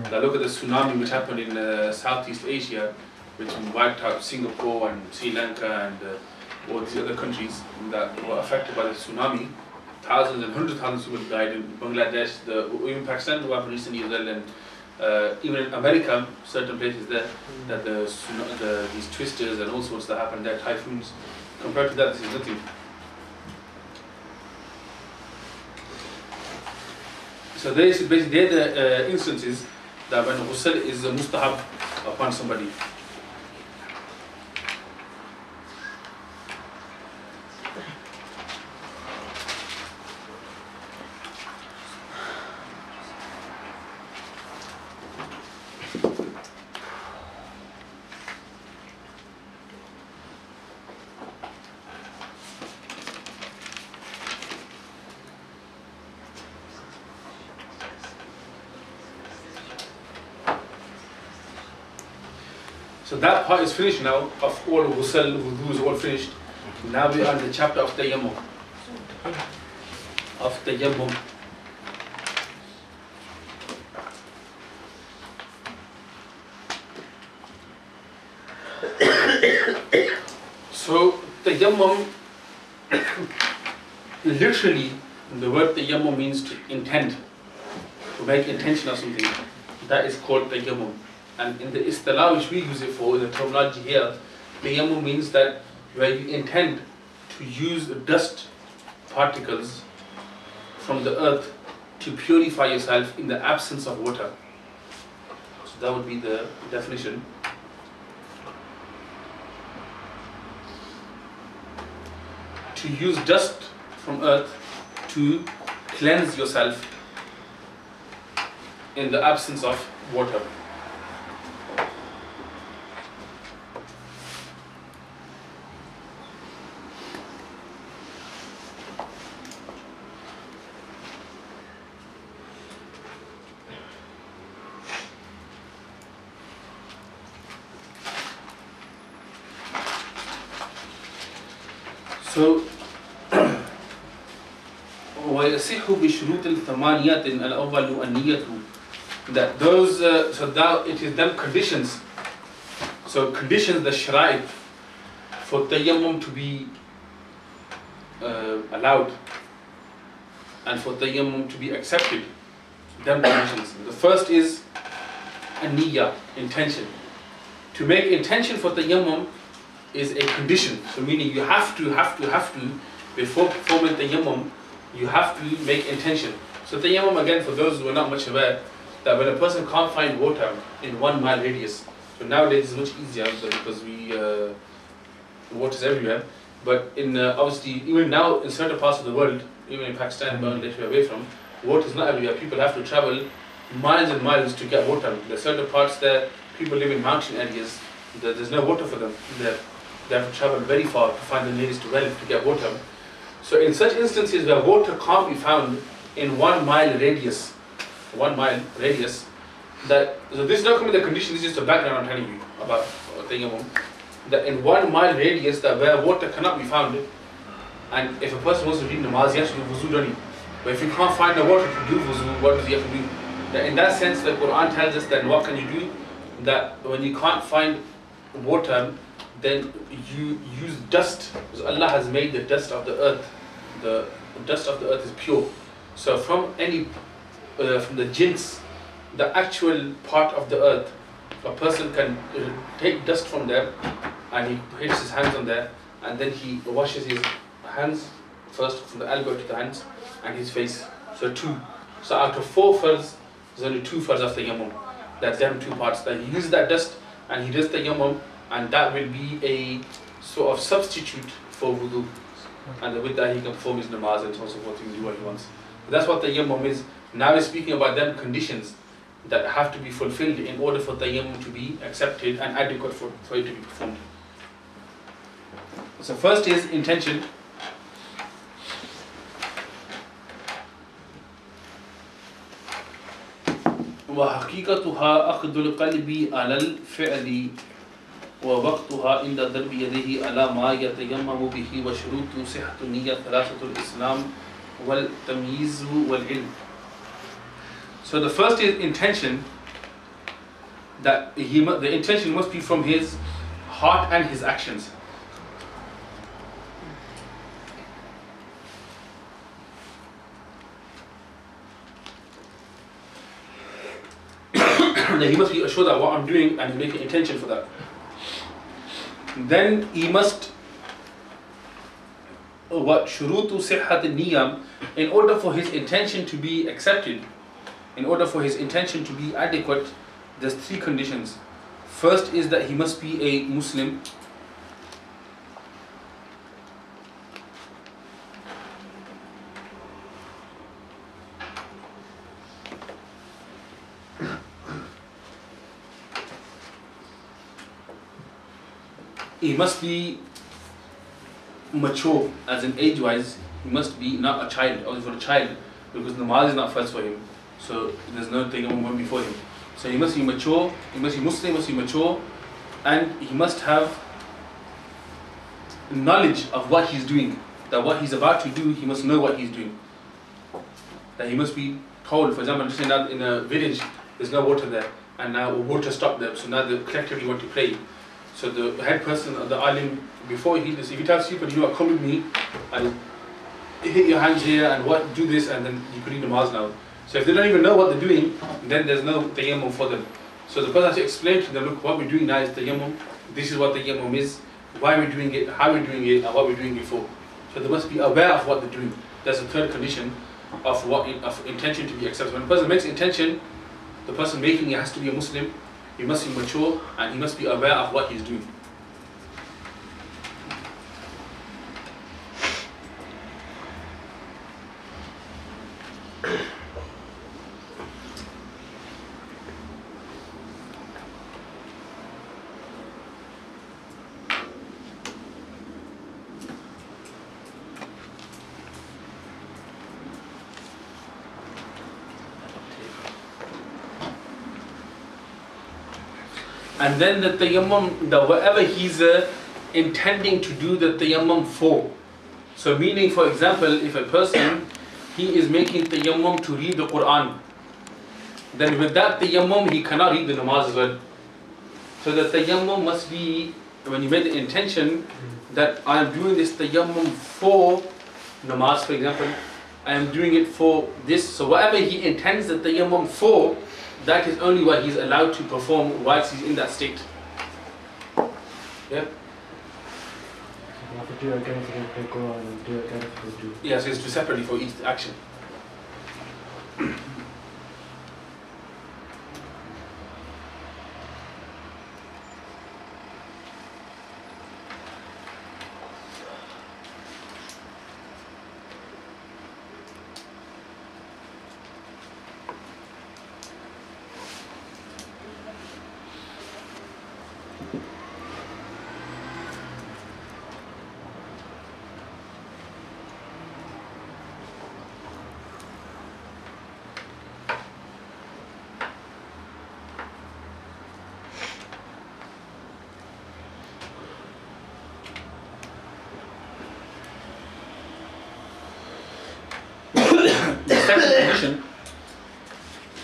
Now look at the tsunami which happened in Southeast Asia, which wiped out Singapore and Sri Lanka and all these other countries that were affected by the tsunami. Thousands and hundreds of thousands of people died in Bangladesh, even Pakistan, what happened recently as well, and even in America, certain places there, that these twisters and all sorts that happened there, typhoons. Compared to that, this is nothing. So they're the instances that when ghusl is a mustahab upon somebody. So that part is finished now, of all ghusl, wudu is all finished. Now we are in the chapter of tayammum. Of tayammum. So tayammum, literally the word tayammum means to intend, to make intention of something. That is called tayammum. And in the istilah which we use it for, in the terminology here, tayammum means that where you intend to use the dust particles from the earth to purify yourself in the absence of water. So that would be the definition. To use dust from earth to cleanse yourself in the absence of water. So, وَيَصِحُّ بِشُرُوطِ الثَّمَانِيَةٍ الْأَوَّلُ النِّيَّةُ. That those, so that it is them conditions. So conditions, the shara'i for tayammum to be allowed and for tayammum to be accepted. Them conditions. The first is a niyyah, intention. To make intention for tayammum is a condition. So meaning you have to, before performing tayammum, you have to make intention. So tayammum, again, for those who are not much aware, that when a person can't find water in 1 mile radius, so nowadays it's much easier because water is everywhere. But in obviously, even now in certain parts of the world, even in Pakistan, Bangladesh, we're away from, water is not everywhere. People have to travel miles and miles to get water. There are certain parts there, people live in mountain areas, there's no water for them. They have to travel very far to find the nearest well to get water. So in such instances where water can't be found in 1 mile radius, that, so this is not coming the condition, this is just a background I'm telling you about tayammum. That in 1 mile radius, that where water cannot be found, and if a person wants to read namaz, he has to do wuzu, don't he? But if you can't find the water to do wuzu, what does he have to do? That in that sense, the Quran tells us that what can you do? That when you can't find water, then you use dust, because Allah has made the dust of the earth. The dust of the earth is pure. So from any, from the jinns, the actual part of the earth, a person can take dust from there, and he hits his hands on there, and then he washes his hands first, from the elbow to the hands, and his face. So 2. So out of 4 fards, there's only 2 fards of tayammum. That's them 2 parts. That he uses that dust, and he does tayammum, and that will be a sort of substitute for wudu. And with that he can perform his namaz and so on and so forth, he can do what he wants. But that's what tayammum is. Now we're speaking about them conditions that have to be fulfilled in order for tayammum to be accepted and adequate for it to be performed. So first is intention. وحقيقتها أخذ القلب على الفعل ووقتها عند ضرب يديه على ما يتيمم به وشروط صحة النية 3 الإسلام والتمييز والعلم. So the first is intention, that the intention must be from his heart and his actions. That he must be assured that what I'm doing, and he's making intention for that. Then he must, what shurutu sihhat niyam, in order for his intention to be accepted, in order for his intention to be adequate, there's 3 conditions. First is that he must be a Muslim. He must be mature, as in age-wise. He must be not a child, or for a child, because namaz is not first for him. So there's no tayammum before him. So he must be mature, he must be Muslim, he must be mature, and he must have knowledge of what he's doing. That what he's about to do, he must know what he's doing. That he must be told, for example, just in a village, there's no water there, and now water stopped there, so now they collectively want to pray. So the head person of the alim, before he does, if he tells people, you know what, come with me, and hit your hands here, and what, do this, and then you could read namaz now. So if they don't even know what they're doing, then there's no tayammum for them. So the person has to explain to them, look, what we're doing now is tayammum, this is what tayammum is, why we're doing it, how we're doing it, and what we're doing before. So they must be aware of what they're doing. That's the third condition of intention to be accepted. When a person makes intention, the person making it has to be a Muslim, he must be mature, and he must be aware of what he's doing. And then the tayammum, whatever he's intending to do the tayammum for. So meaning, for example, if a person, he is making tayammum to read the Quran, then with that tayammum he cannot read the namaz as well. So the tayammum must be, when you make the intention that I am doing this tayammum for namaz, for example, I am doing it for this. So whatever he intends the tayammum for, that is only what he's allowed to perform whilst he's in that state. Yeah? You have to do it again for the Quran and do it again for the do. Yeah, so it's two separately for each action.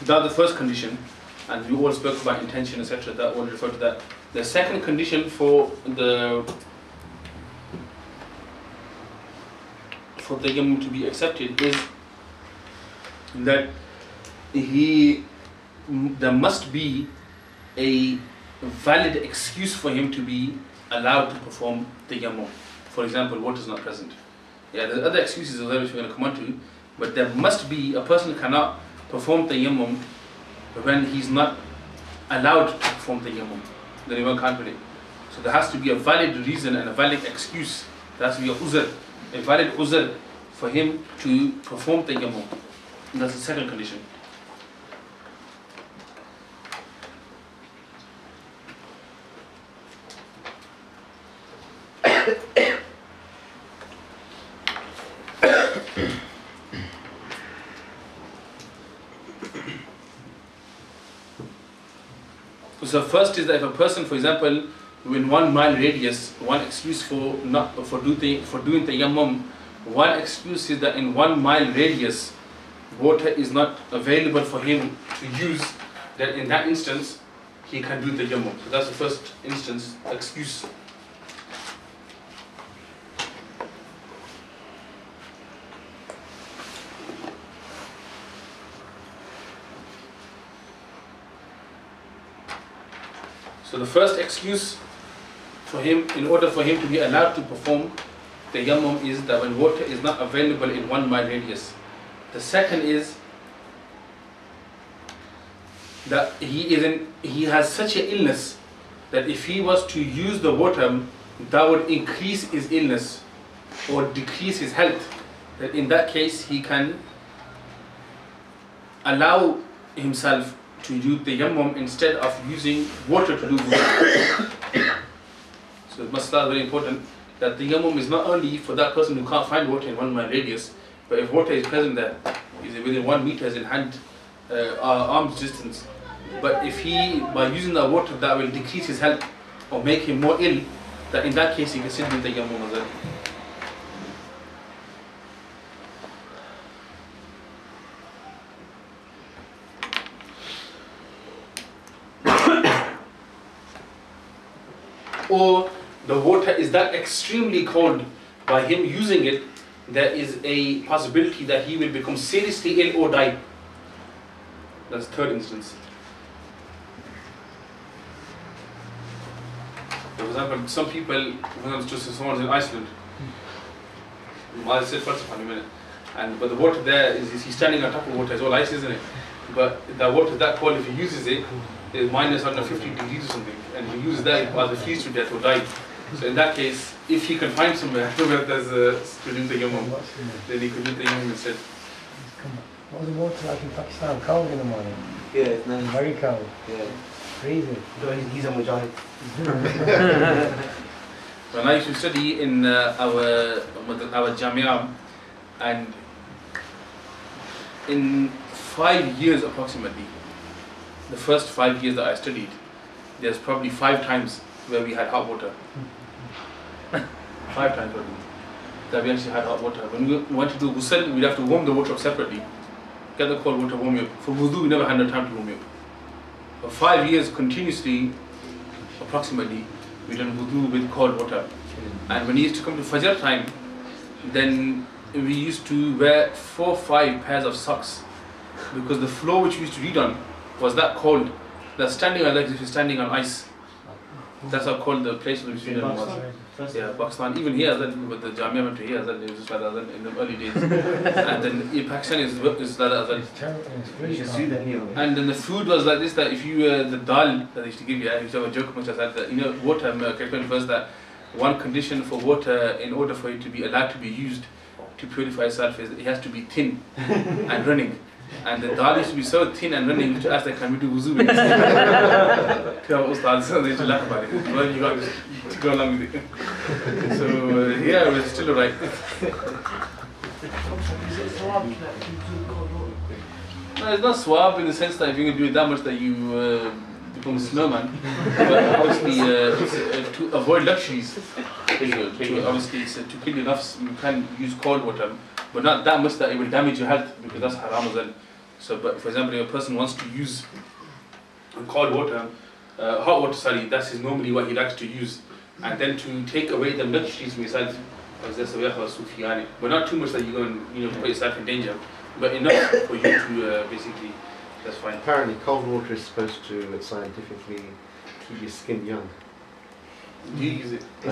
That's the first condition, and we all spoke about intention, etc. That all refer to that. The second condition for the tayammum to be accepted is that there must be a valid excuse for him to be allowed to perform tayammum. For example, water is not present. Yeah, there are other excuses as well which we're going to come on to, but there must be, a person cannot perform tayammum when he's not allowed to perform tayammum. Then he can't do it. So there has to be a valid reason and a valid excuse. There has to be a valid uzr for him to perform tayammum. And that's the second condition. So first is that if a person, for example, in 1 mile radius, one excuse for doing tayammum, one excuse is that in 1 mile radius, water is not available for him to use. That in that instance, he can do tayammum. So that's the first instance excuse. So the first excuse for him, in order for him to be allowed to perform tayammum, is that when water is not available in 1 mile radius. The second is that he has such an illness that if he was to use the water, that would increase his illness or decrease his health. That in that case he can allow himself to do tayammum instead of using water to do wudu. So it must start very important that tayammum is not only for that person who can't find water in 1 mile radius, but if water is present there, is within 1 meter as in hand, arm's distance. But if he, by using that water, that will decrease his health, or make him more ill, that in that case he can still do tayammum as well. Or the water is that extremely cold, by him using it, there is a possibility that he will become seriously ill or die. That's the third instance. For example, some people, for example, just someone's in Iceland, I'll say first in a minute, but the water there is he's standing on top of water, it's all ice, isn't it? But the water is that cold, if he uses it, is minus 150 degrees or something, and he uses that, he either freeze to death or die. So in that case, if he can find somewhere where there's a student tayammum, then he could do tayammum instead. What was the water like in Pakistan? Cold in the morning? Yeah, it's nice. Very cold. Yeah. Freezing. He's a mujahid. When I used to study in our Jamia, and in 5 years approximately, the first 5 years that I studied, there's probably 5 times where we had hot water. 5 times probably that we actually had hot water. When we went to do ghusl, we'd have to warm the water up separately. Get the cold water, warm it up. For wudu, we never had no time to warm it up. For 5 years continuously, approximately, we done wudu with cold water. And when we used to come to Fajr time, then we used to wear 4 or 5 pairs of socks, because the floor which we used to read on was that cold that standing on legs if you're standing on ice. That's how cold the place which we read on was. Yeah, Pakistan. Even here, then with the Jamia went to here, then it was just like that in the early days. And then in Pakistan is like that as well. You should see that here. And then the food was like this, that if you the dal that they used to give you, I used to have a joke much as that, water, first that one condition for water in order for it to be allowed to be used to purify itself is it has to be thin and running. And the dal used to be so thin and running, which asked like, can we do wuzu with it? To our Ustadh, so they used to laugh about it. Well, you got to go along with it. So, yeah, it was still alright. No, it's not swab in the sense that if you can do it that much that you become a snowman. But obviously, to avoid luxuries, obviously, to kill your nafs, you can use cold water. But not that much that it will damage your health, because that's haram as well. So, but for example, if a person wants to use cold water, hot water, sorry, that's normally what he likes to use. And then to take away the luxuries from yourself, but not too much that you go and put yourself in danger, but enough for you to basically, that's fine. Apparently cold water is supposed to scientifically keep your skin young. Do you use it? He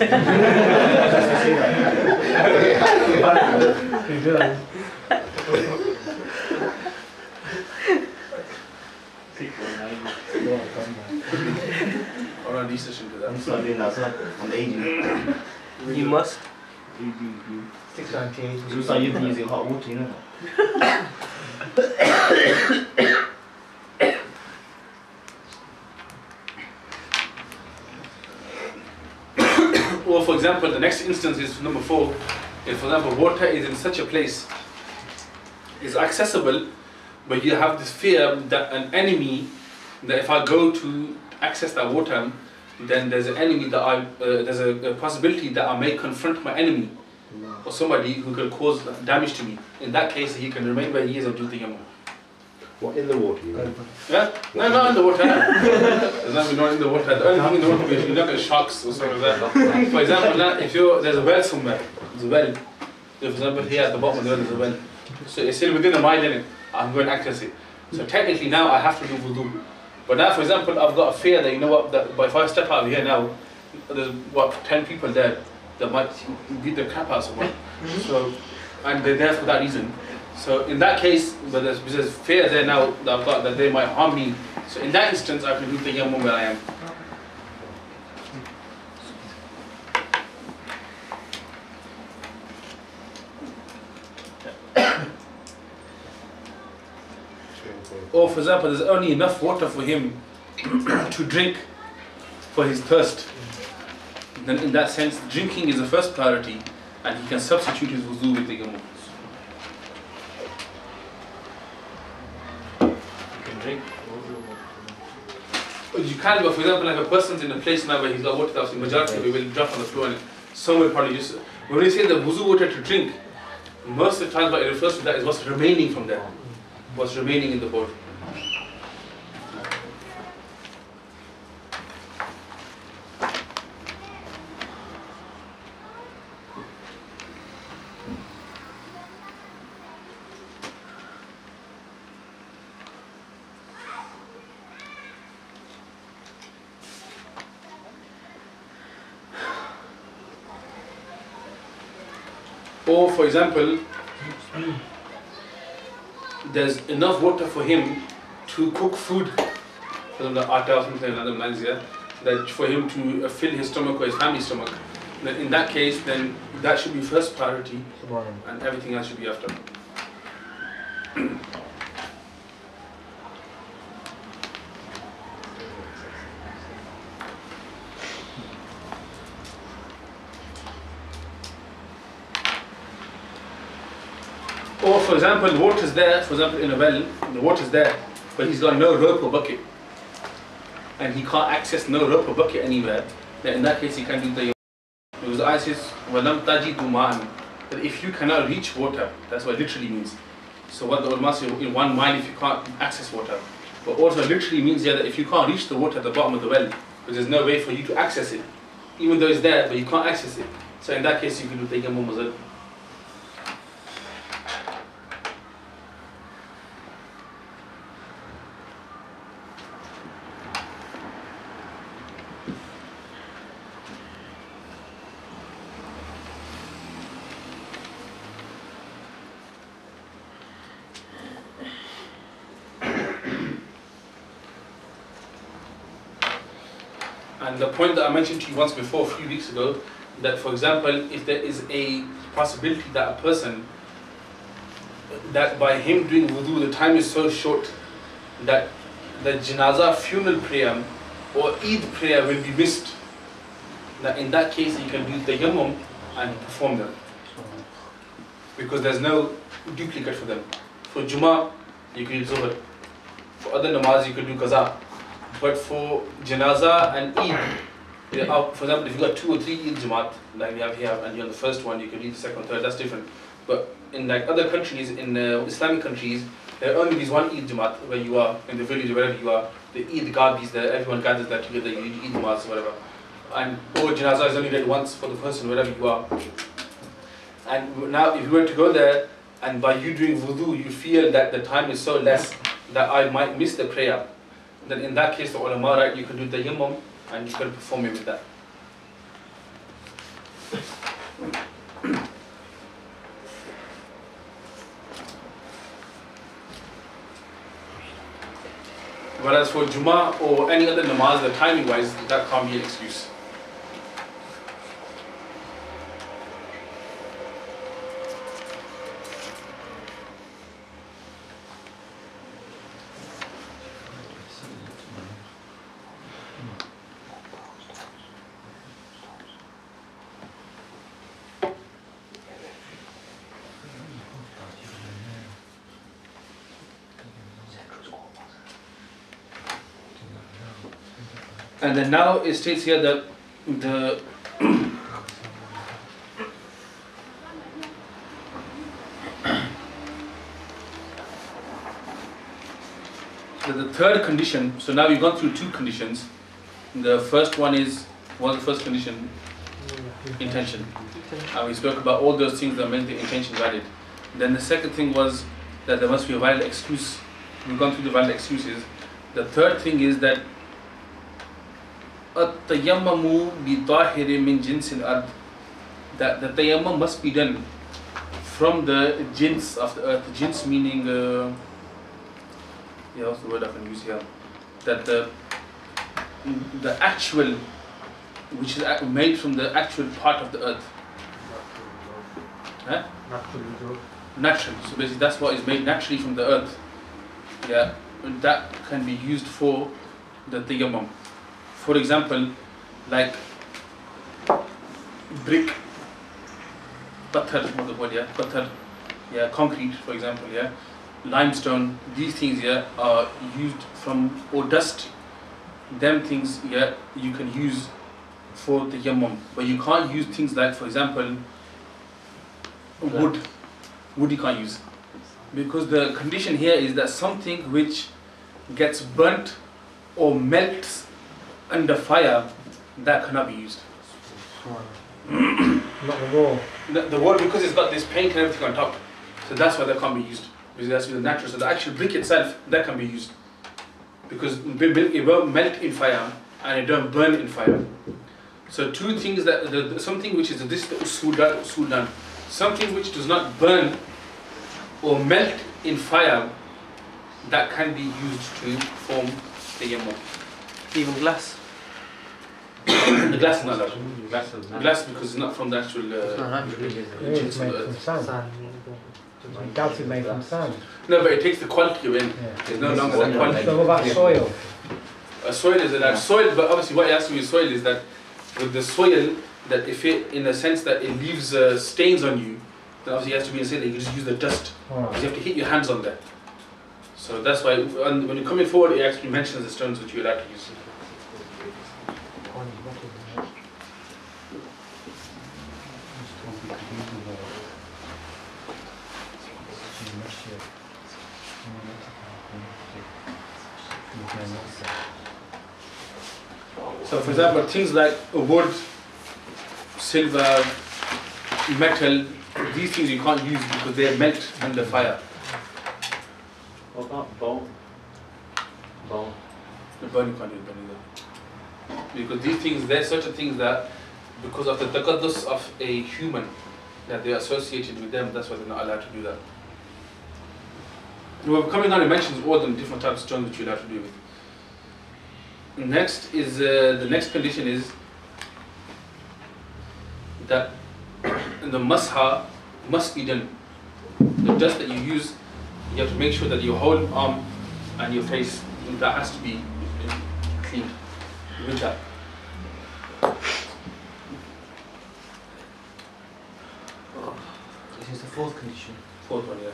does. Or on research into that. I'm not doing that, sir. I'm aging. You must. 698. So start using hot water, you know. Or for example, the next instance is number 4. If for example water is in such a place, is accessible, but you have this fear that an enemy, that if I go to access that water, then there's an enemy that there's a possibility that I may confront my enemy or somebody who could cause damage to me. In that case, he can remain where he is and do tayammum. What, in the water you mean? Yeah? No, not in the water. There's nothing not in the water. The only thing in the water is you're not get shocks or something like that. For example, now, if there's a well somewhere, there's a well. For example, here at the bottom of the well there's a well. So it's still within a mile in it. I'm going to access it. So technically now I have to do wudu. But now, for example, I've got a fear that that if I step out of here now, there's 10 people there that might beat the crap out of someone. So, and they're there for that reason. So in that case, but there's fear there now that I've got that they might harm me. So in that instance, I can do tayammum where I am. Or for example, there's only enough water for him to drink for his thirst. Then in that sense, drinking is the first priority, and he can substitute his wuzu with tayammum. because you can't go, for example, like a person's in a place now where he's got water, that's the majority of it will drop on the floor and some will probably just, when we say the wuzu water to drink, most of the times what it refers to that is what's remaining from there, what's remaining in the bowl. Or for example, there's enough water for him to cook food, for example, atta or something another lines, yeah, that for him to fill his stomach or his family's stomach. Then in that case, then that should be first priority, and everything else should be after. Or for example, the water's there, for example in a well, the water's there, but he's got no rope or bucket. And he can't access no rope or bucket anywhere, then in that case he can do the because the ayah says, وَلَمْ تَجِدُ مَاءً, that if you cannot reach water, that's what it literally means. So what the ulama say, in 1 mile if you can't access water. But also literally means here that if you can't reach the water at the bottom of the well, because there's no way for you to access it, even though it's there, but you can't access it. So in that case you can do tayammum as well. And the point that I mentioned to you once before, a few weeks ago, that for example, if there is a possibility that a person, that by him doing wudu, the time is so short that the janazah funeral prayer or Eid prayer will be missed, that in that case you can do tayammum and perform them. Because there's no duplicate for them. For Jummah, you can do Zuhr. For other namaz, you can do Qaza. But for janazah and Eid, for example, if you got 2 or 3 Eid Jamaat, like we have here, and you're on the first one, you can read the second, third, that's different. But in like other countries, in Islamic countries, there are only these 1 Eid Jamaat where you are, in the village, wherever you are, the Eid Garbis there, everyone gathers there together, you Eid Jamaats or whatever. And or janazah is only read once for the person, wherever you are. And now if you were to go there, and by you doing wudu, you feel that the time is so less that I might miss the prayer, then in that case the ulama, right, you can do tayammum and you can perform it with that. Whereas for Jummah or any other namaz, the timing wise, that can't be an excuse. And then now it states here that the third condition, so now we've gone through 2 conditions. The first one is, what was the first condition? Intention. And we spoke about all those things that make the intention valid. Then the second thing was that there must be a valid excuse. We've gone through the valid excuses. The third thing is that التيمم بطاهر من جنس الأرض, that the tayammum must be done from the jins of the earth. Jins meaning, what's the word I can use here? That the actual, which is made from the actual part of the earth. Huh? Natural. So basically that's what is made naturally from the earth. Yeah, and that can be used for the tayammum. For example, like brick, pathar, pathar, yeah, concrete, for example, yeah, limestone. These things, yeah, are used from, or dust them things, yeah, you can use for the yammum, but you can't use things like, for example, wood. Wood you can't use, because the condition here is that something which gets burnt or melts under fire, that cannot be used. Not the wall. The wall, because it's got this paint and everything on top, so that's why that can't be used, because that's the natural. So the actual brick itself, that can be used, because it won't melt in fire and it don't burn in fire. So two things, that something which is this usul, something which does not burn or melt in fire, that can be used to form the yammum. Even glass. The glass is not allowed. Glass is not. Glass, because it's not from the actual. It's made from sand. Doubt it made from sand. No, but it takes the quality away. Yeah. It's no longer that quality. So what about soil? A soil is allowed. Soil, but obviously what you're asking me with soil is that with the soil, that if it, in the sense that it leaves stains on you, then obviously it has to be in a sense that you can just use the dust. Because you have to hit your hands on that. So that's why when you're coming forward, it actually mentions the stones which you're allowed to use. So for example, things like wood, silver, metal, these things you can't use because they melt under fire. What about bone? Bone. The bone you can't use bone either. Because these things, they're certain things that, because of the taqaddus of a human, that they're associated with them, that's why they're not allowed to do that. Well, coming on, it mentions all the different types of stones which you're allowed to do with. Next is, the next condition is that the masha must be done. The dust that you use, you have to make sure that your whole arm and your face, that has to be cleaned with that. This is the fourth condition. Fourth one, yeah.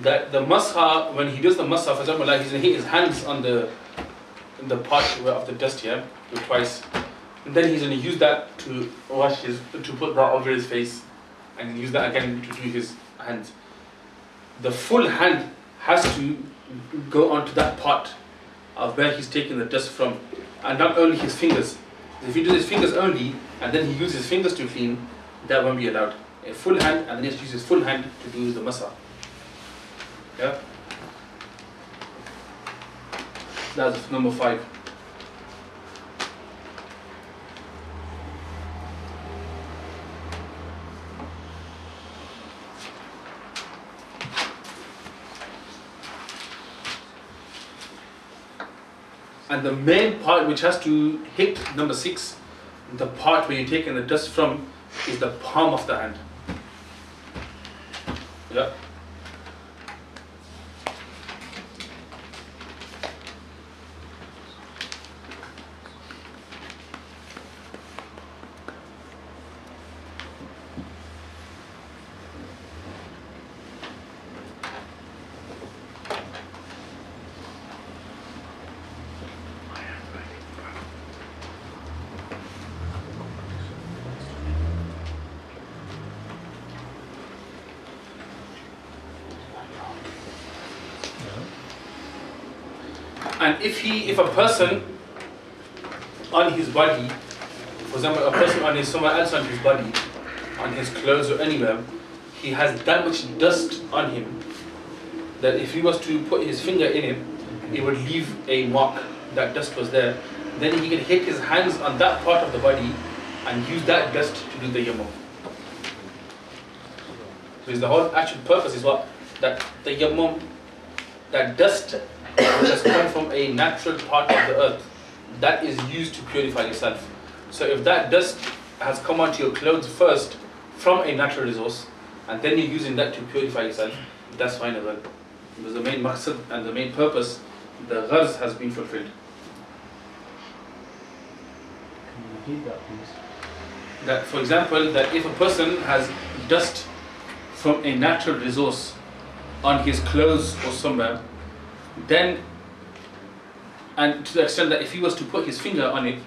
That the masha, when he does the masha, for example, like he's going to hit his hands on the part of the dust here, twice, and then he's going to use that to wash to put that over his face, and use that again to do his hands. The full hand has to go onto that part of where he's taking the dust from, and not only his fingers. If he does his fingers only, and then he uses his fingers to clean, that won't be allowed. A full hand, and then he has to use his full hand to do the masha. Yeah, that's number 5. And the main part which has to hit number 6, the part where you're taking the dust from, is the palm of the hand. Yeah. And if a person on his body, for example, a person on somewhere else on his body, on his clothes or anywhere, he has that much dust on him that if he was to put his finger in it, it would leave a mark that dust was there. Then he can hit his hands on that part of the body and use that dust to do the yammum. So the whole actual purpose is what? That the yammum, that dust which has come from a natural part of the earth, that is used to purify yourself. So if that dust has come onto your clothes first from a natural resource, and then you're using that to purify yourself, that's fine as well. Because the main maqsad and the main purpose, the gharz has been fulfilled. Can you repeat that, please? That, for example, that if a person has dust from a natural resource on his clothes or somewhere, then, and to the extent that if he was to put his finger on it,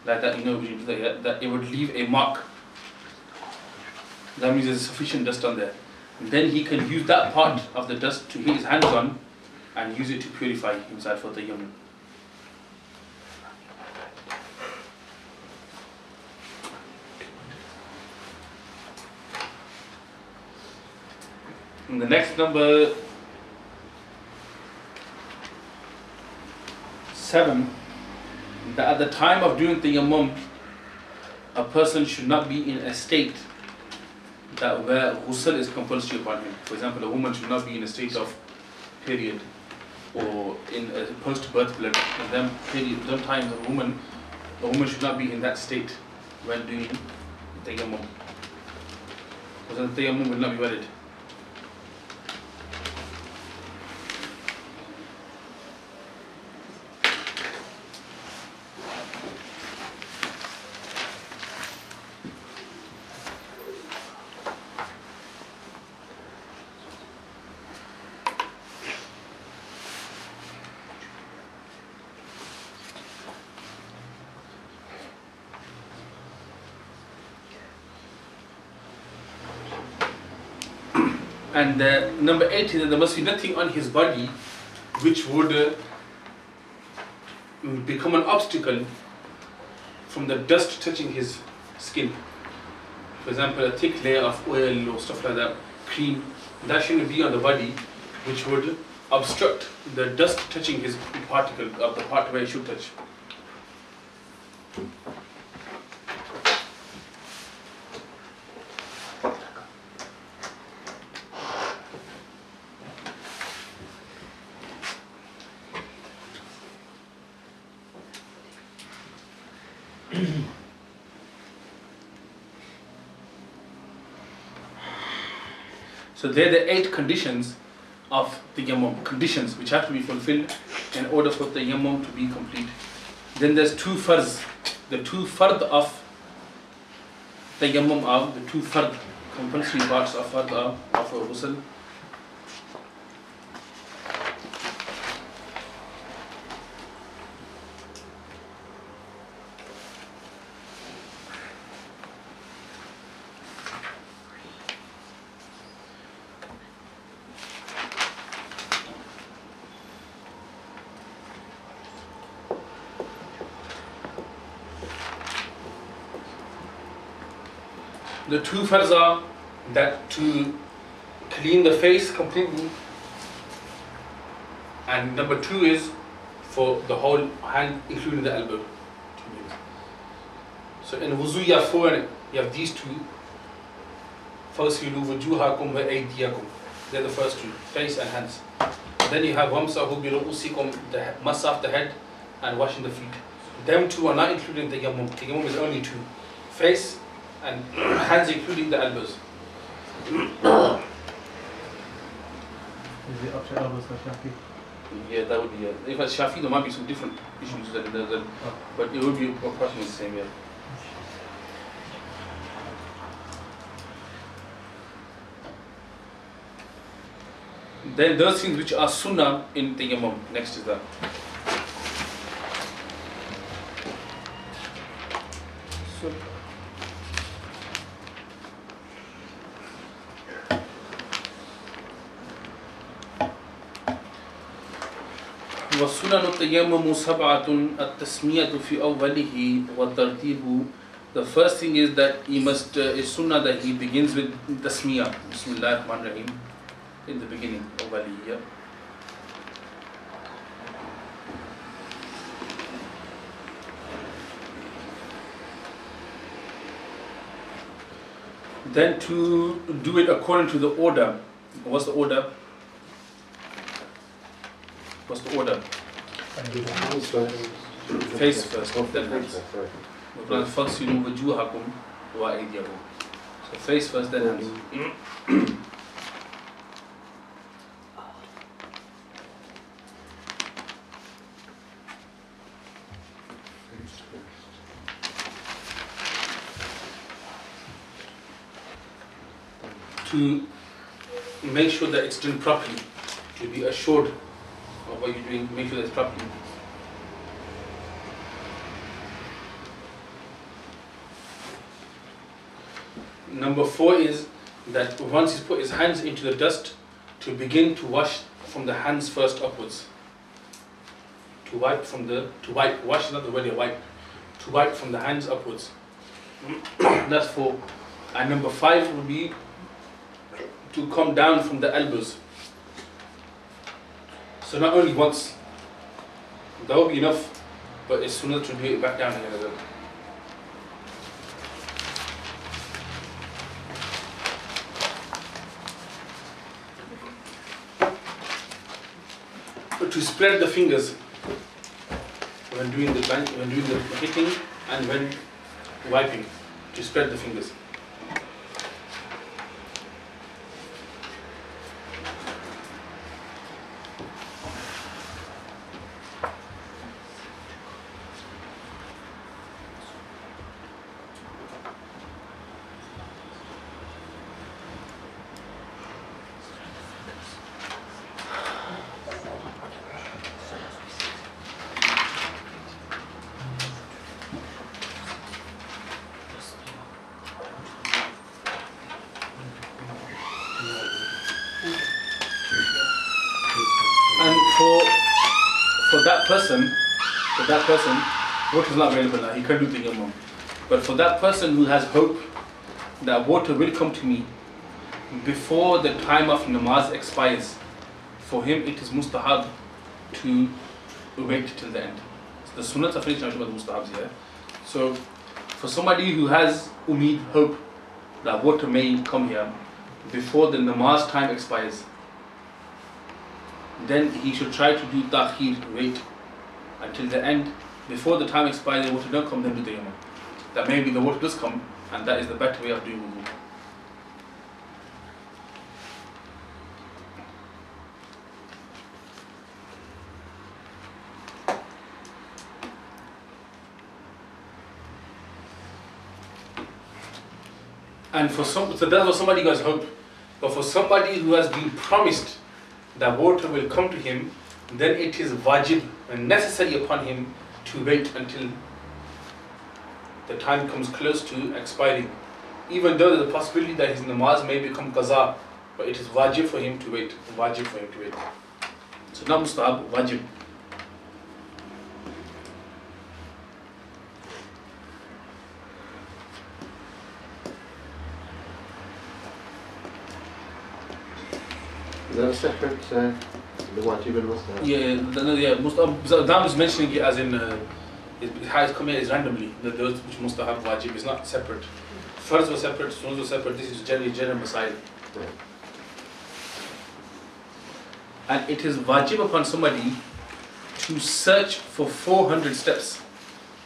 like that, you know, that it would leave a mark. That means there's sufficient dust on there. And then he can use that part of the dust to hit his hands on and use it to purify himself for the tayammum. And the next, number 7, that at the time of doing tayammum, a person should not be in a state that where ghusl is compulsory upon him. For example, a woman should not be in a state of period or in a post-birth blood. And then sometimes a woman should not be in that state when doing tayammum, because then tayammum will not be valid. And number 8 is that there must be nothing on his body which would become an obstacle from the dust touching his skin. For example, a thick layer of oil or stuff like that, cream, that shouldn't be on the body, which would obstruct the dust touching his particle of the part where it should touch. So they're the 8 conditions of the tayammum, conditions which have to be fulfilled in order for the tayammum to be complete. Then there's 2 farz. The 2 fard of tayammum are the 2 fard, compulsory parts of fard of a ghusl. The 2 farz are that to clean the face completely, and number 2 is for the whole hand, including the elbow. So in wuzu you have 4, you have these 2. فَغْسِلُوا وُجُوهَكُمْ وَأَيْدِيَكُمْ. They're the first 2, face and hands. Then you have وَامْسَحُوا بِرُؤُوسِكُمْ, the mass of the head and washing the feet. Them 2 are not included in the tayammum. Tayammum is only 2, face and hands including the elbows. Is it up to elbows for Shafi? Yeah, that would be it. If it's Shafi, there might be some different issues that but it would be approximately the same, yeah. Then those things which are sunnah in tayammum, next is that. وَسُنَنُ التَّيَمُّمُ سَبْعَةٌ التَّسْمِيَةُ فِي أَوَّلِهِ وَالتَّرْتِيبُ. The first thing is that he must, is sunnah that he begins with tasmiyah, Bismillah ar-Rahman ar-Rahim, in the beginning, awwaliyya. Then to do it according to the order. What's the order? What's the order? Face first, then hands. So So face first, then hands. To make sure that it's done properly, to be assured of what you're doing, make sure that it's properly. Number 4 is that once he's put his hands into the dust, to begin to wash from the hands first upwards. To wipe, wash is not the word you wipe, to wipe from the hands upwards. That's 4. And number 5 would be to come down from the elbows. So not only once, that will be enough, but it's sooner to do it back down again as well. To spread the fingers when doing the hitting and when wiping, to spread the fingers. For that person, water is not available now, he can't do the Imam. But for that person who has hope that water will come to me before the time of namaz expires, for him it is mustahab to wait till the end. So the sunnahs are finished, now about the mustahabs here. So for somebody who has umeed, hope that water may come here before the namaz time expires, then he should try to do ta'khir, wait until the end. Before the time expires, the water don't come, then do the Imam. That maybe the water does come, and that is the better way of doing wudu. And for some, so that's for somebody who has hope. But for somebody who has been promised that water will come to him, then it is wajib and necessary upon him to wait until the time comes close to expiring. Even though there's a possibility that his namaz may become qaza, but it is wajib for him to wait. Wajib for him to wait. So not mustahab, wajib. Is that a separate, the wajib and mustahab? Yeah, mustahab. Dam is mentioning it as in, it has come here as randomly. Those which mustahab, wajib is not separate. Farz was separate, sunnahs were separate. This is general masail. Yeah. And it is wajib upon somebody to search for 400 steps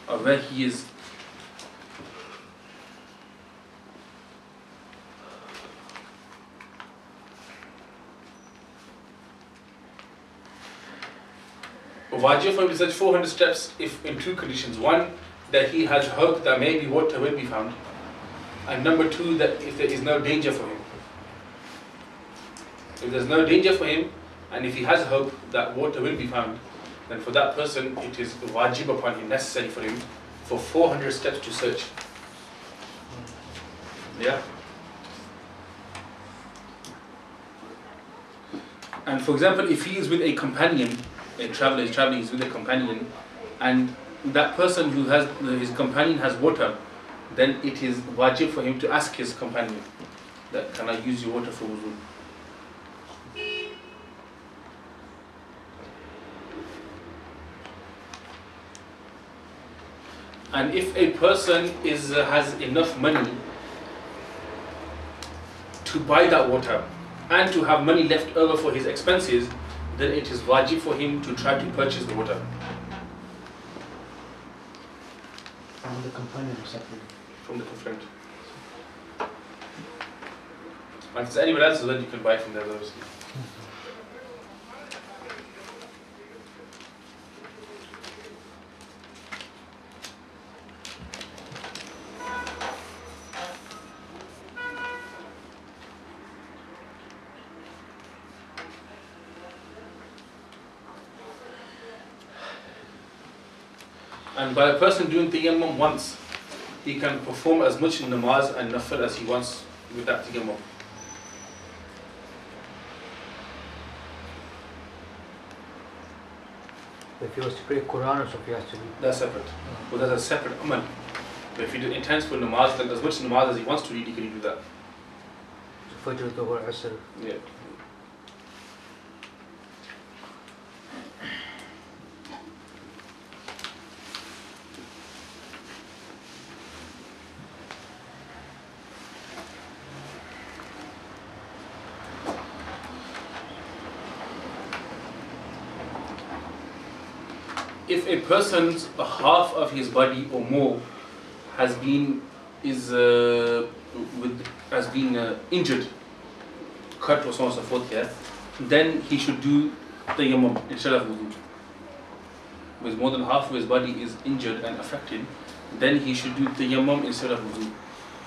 of where he is. Wajib for him to search 400 steps if in 2 conditions. One, that he has hope that maybe water will be found. And number 2, that if there is no danger for him. If there's no danger for him, and if he has hope that water will be found, then for that person it is wajib upon him, necessary for him, for 400 steps to search. Yeah? And for example, if he is with a companion, a traveler is traveling, he's with a companion, and that person who has, his companion has water, then it is wajib for him to ask his companion that, can I use your water for wudu? And if a person has enough money to buy that water and to have money left over for his expenses, then it is wajib for him to try to purchase the water. And the companion separately. From the friend. And if it's anyone else, then you can buy from there, obviously. And by a person doing tayammum once, he can perform as much in namaz and nafil as he wants with that tayammum. If he was to pray Quran or something, he has to do. That's separate. But that's a separate amal. But if he intends for namaz, then as much namaz as he wants to read, he can do that. Fajr, Dhuhr, Asr. Yeah. If a person's half of his body or more has been injured, cut or so on and so forth, yeah, then he should do tayammum instead of wudu. Because more than half of his body is injured and affected, then he should do tayammum instead of wudu.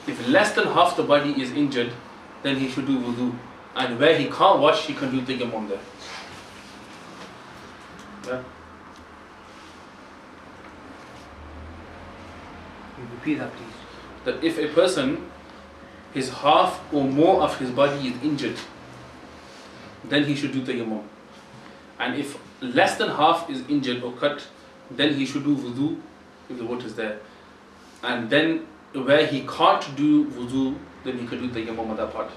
If less than half the body is injured, then he should do wudu. And where he can't wash, he can do tayammum there. Yeah. Repeat that, please. That if a person, his half or more of his body is injured, then he should do tayammum. And if less than half is injured or cut, then he should do wudu if the water is there. And then where he can't do wudu, then he can do tayammum on that part.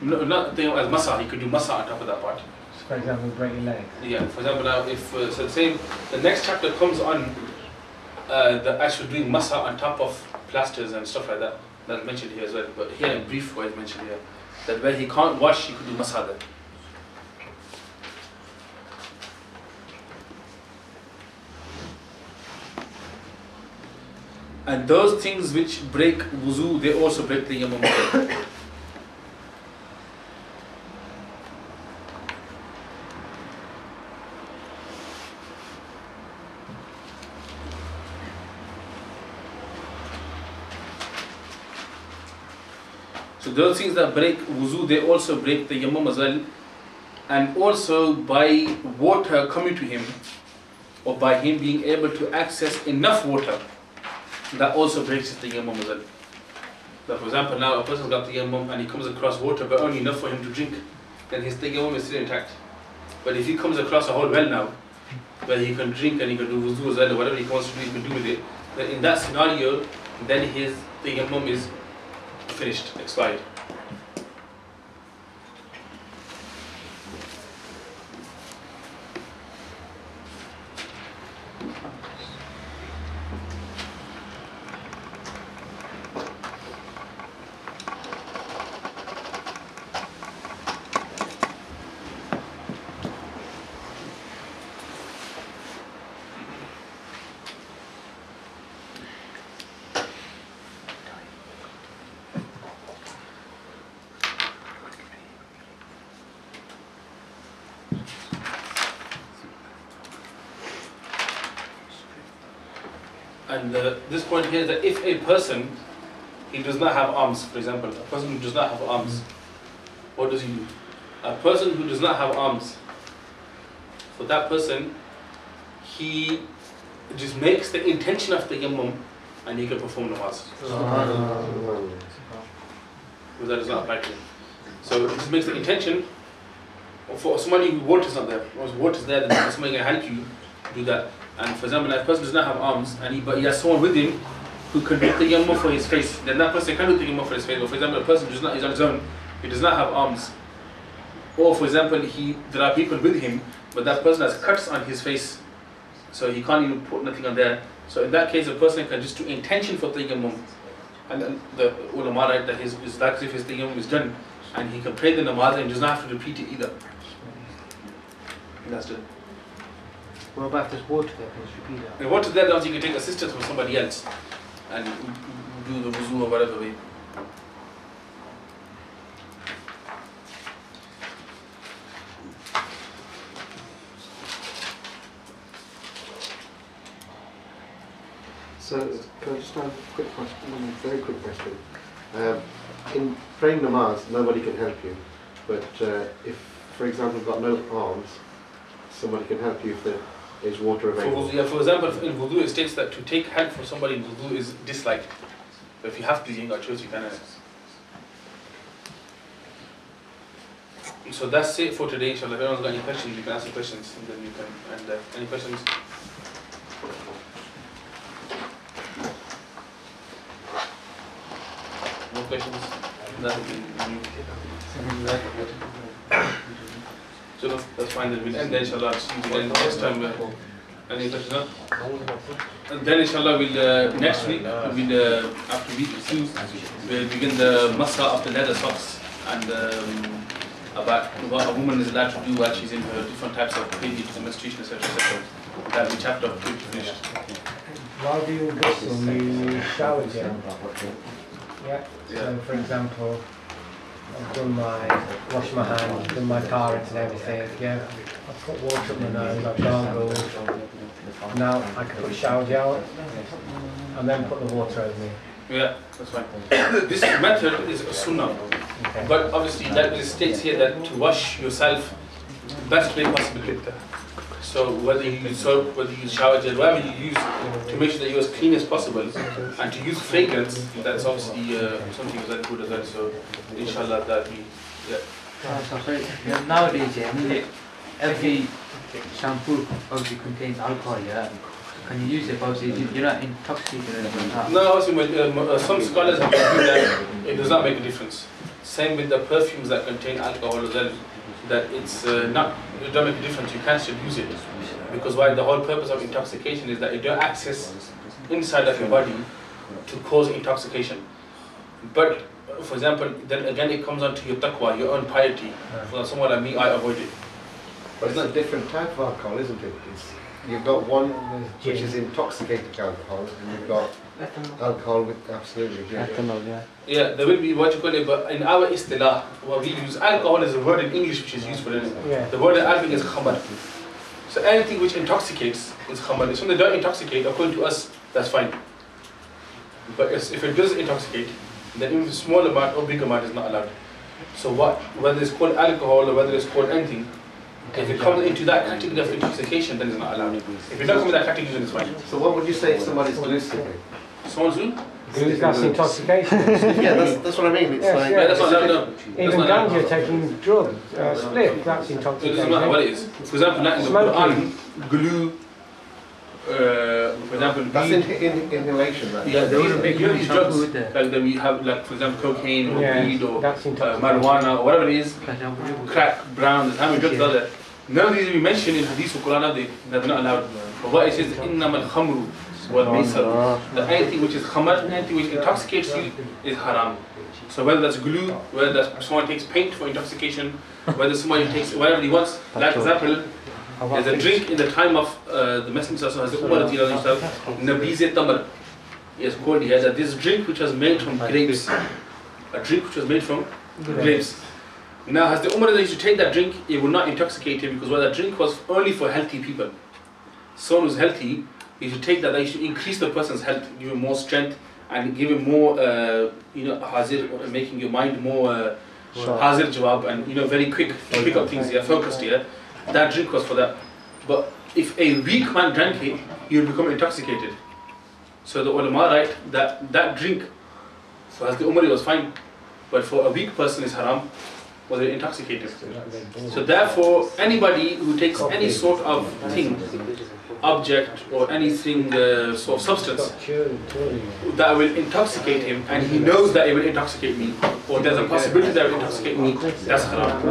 No, not tayammum as masa, he could do masa on top of that part. So for example, break your leg. Yeah, for example, now if so the next chapter comes on the actual doing masa on top of plasters and stuff like that. That's mentioned here as well. But here in brief, what is mentioned here, that where he can't wash, he could do masa there. And those things which break wuzu, they also break the tayammum. So those things that break wuzu, they also break the tayammum as well. And also by water coming to him, or by him being able to access enough water, that also breaks his tayammum as well. So for example, now a person's got tayammum and he comes across water but only enough for him to drink, then his tayammum is still intact. But if he comes across a whole well now, where he can drink and he can do wuzu as well, or whatever he wants to do, he can do with it, then in that scenario, then his tayammum is finished, expired. And this point here is that if a person, he does not have arms, for example, a person who does not have arms, what does he do? A person who does not have arms, for that person, he just makes the intention of tayammum and he can perform namaz. Because that does not apply to him. So he just makes the intention. For somebody who water is not there, or water is there, then somebody can help you do that. And for example, if a person does not have arms, and but he has someone with him who can do tayammum for his face, then that person can do tayammum for his face. Or for example, a person who is on his own, he does not have arms. Or for example, there are people with him, but that person has cuts on his face, so he can't even put nothing on there. So in that case, a person can just do intention for tayammum. And then the ulama write that it's like as if his tayammum is done, and he can pray the namaz and does not have to repeat it either. And that's it. What about if there's water there? Can you repeat that? And water there, then you can take assistance from somebody else and do the wuzu or whatever way. So, can I just have a quick question, very quick question? In praying namaz, nobody can help you, but if, for example, you've got no arms, somebody can help you if there is water available. For example, in wudu it states that to take help from somebody in wudu is disliked. But if you have to, you ain't got a choice, you can. So that's it for today, inshallah. If anyone's got any questions, you can ask the questions, and then you can. And any questions? No questions? So that's fine. Then we'll end there, inshallah. See you again next time. Any questions? No? And then, inshallah, we'll next week, after week 2, we'll begin the masa of the leather socks and. About what a woman is allowed to do while she's in her different types of period, menstruation, etc. etc. That will be chapter of 2 finished. While doing ghusl, you shower gel. Yeah. So, for example, I've done washed my hands, done my parents and everything. Yeah. I've put water up my nose, I've gargled. Now I can put shower gel and then put the water over me. Yeah, that's fine. This method is a sunnah. Okay. But obviously that states here that to wash yourself the best way possible. So whether you use soap, whether you use shower gel, whatever you use to make sure that you're as clean as possible, and to use fragrance, that's obviously something very good as well. So inshallah that we, Nowadays, every shampoo obviously contains alcohol, yeah? Can you use it? Obviously, you're not intoxicated or anything like that. No, obviously, some scholars have argued that it does not make a difference. Same with the perfumes that contain alcohol as well, that it doesn't make a difference, you can still use it. Because why the whole purpose of intoxication is that it don't access inside of your body to cause intoxication. But, for example, then again it comes on to your taqwa, your own piety. For someone like me, I avoid it. But it's a different type of alcohol, isn't it? You've got one which is intoxicating alcohol, and you've got alcohol with absolutely ethanol, yeah, there will be what you call it, but in our istilah, what we use, alcohol is a word in English which is used for it. The word in Arabic is khamar. So anything which intoxicates is khamar. If something don't intoxicate, according to us, that's fine. But if it does intoxicate, then even a small amount or big amount is not allowed. So whether it's called alcohol or whether it's called anything, if it comes into that category of intoxication, then it's not allowed. If it doesn't come in that category, then it's fine. So what would you say if somebody's hallucinating? Someone's who? That's intoxication. Yeah, that's what I mean. It's like, that's not allowed. Even ganja, taking drugs, split, that's intoxication. It doesn't matter what it is. For example, like in the Quran, glue, for example, that's inhalation. Right? Yeah, there is a big drugs. Like then we have, like for example, cocaine or weed or marijuana or whatever it is, crack, brown. There's how many drugs are there? None of these will be mentioned in Hadith or Quran. They're not allowed. But what it says, إِنَّمَا الْخَمْرُ وَالْمَيْسَرُ. That anything which is khamar, anything which intoxicates you is haram. So whether that's glue, whether that's someone takes paint for intoxication, whether somebody takes whatever he wants. Like for example, there's a drink in the time of the Messenger of Allah, Nabiz Tamar. He has called here that this drink which was made from grapes, a drink which was made from grapes. Now, as the Umar that used to take that drink, it would not intoxicate him because that drink was only for healthy people. Someone who's healthy, you should take that, you should increase the person's health, give him more strength and give him more, hazir, making your mind more hazir jawab and very quick to pick up things here, focused here. That drink was for that. But if a weak man drank it, he would become intoxicated. So the ulama write that drink, so as the Umar was fine, but for a weak person is haram. Was it intoxicated? So therefore, anybody who takes any sort of thing, object or anything, sort of substance that will intoxicate him, and he knows that it will intoxicate me, or there's a possibility that it will intoxicate me, that's haram.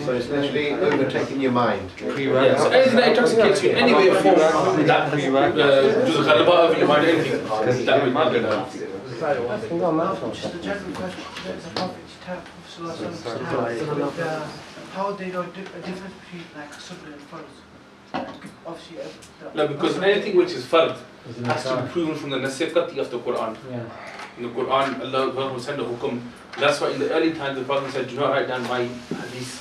So it's literally overtaking your mind. Yeah, so anything that intoxicates you in any way or form, that does the ghalaba of your mind, anything, that will not be done. Just a general question. The Prophet's tap how they know a difference between like sunnah and farz? Obviously, no, because anything which is fard has to be proven from the nasiqati of the Quran. In the Quran, Allah will send a hukum. That's why in the early times the Prophet said, do not write down my hadith.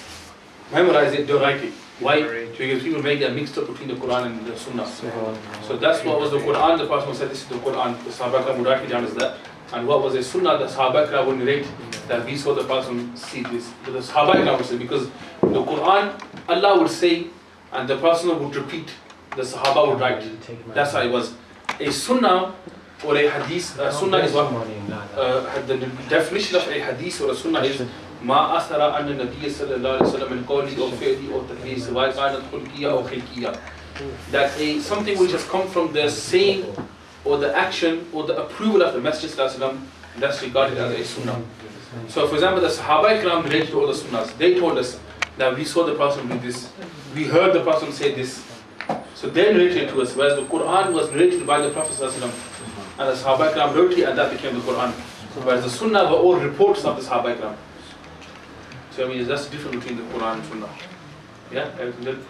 Memorize it, don't write it. Why? Because people make that mixed up between the Quran and the Sunnah. So that's what was the Quran. The Prophet said, this is the Quran. The Sahaba would write it down as that. And what was the Sunnah? The Sahaba would narrate that we saw the Prophet see this. But the Sahaba would say, because the Quran, Allah would say, and the Prophet would repeat. The Sahaba would write. That's how it was. A Sunnah or a Hadith. Sunnah is what? The definition of a Hadith or a Sunnah is ما أثر أن النبي صلى الله عليه وسلم من قولي أو فعلي أو تقرير سواء كانت خلقية أو خلقية. That something which has come from the saying or the action or the approval of the Messenger صلى الله عليه وسلم, that's regarded as a Sunnah. So for example, the Sahaba Ikram related all the Sunnahs. They told us that we saw the Prophet do this, we heard the Prophet say this. So they narrated to us, whereas the Quran was narrated by the Prophet ﷺ, and the Sahaba Ikram wrote it, and that became the Quran. Whereas the Sunnah were all reports of the Sahaba Ikram. So I mean, that's the difference between the Quran and Sunnah. Yeah, everything good?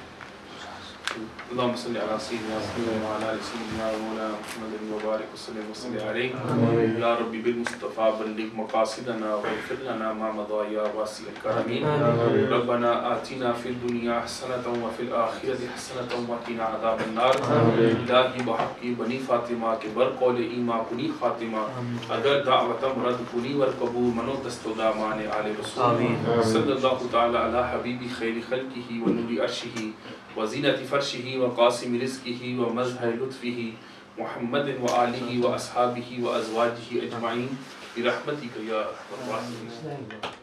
اللهم صل على سيدنا محمد وعلى ال سيدنا مولانا محمد وبارك وسلم عليه يا ربي بالمصطفى بلغ مقاصدنا واغفر لنا ما مضى يا واسع الكرم ربنا آتنا في الدنيا حسنة وفي الآخرة حسنة وقنا عذاب النار إلهي بحق بني فاطمة كبر قول إما كني خاتمة أجر دعوة مرد كني والقبول منو دستودامان آل رسول صلى الله تعالى على حبيبي خير خلقه ونور عرشه وزينة فرشه وقاسم رزقه ومظهر لطفه محمد وآله وأصحابه وأزواجه أجمعين برحمتك يا أرحم الراحمين.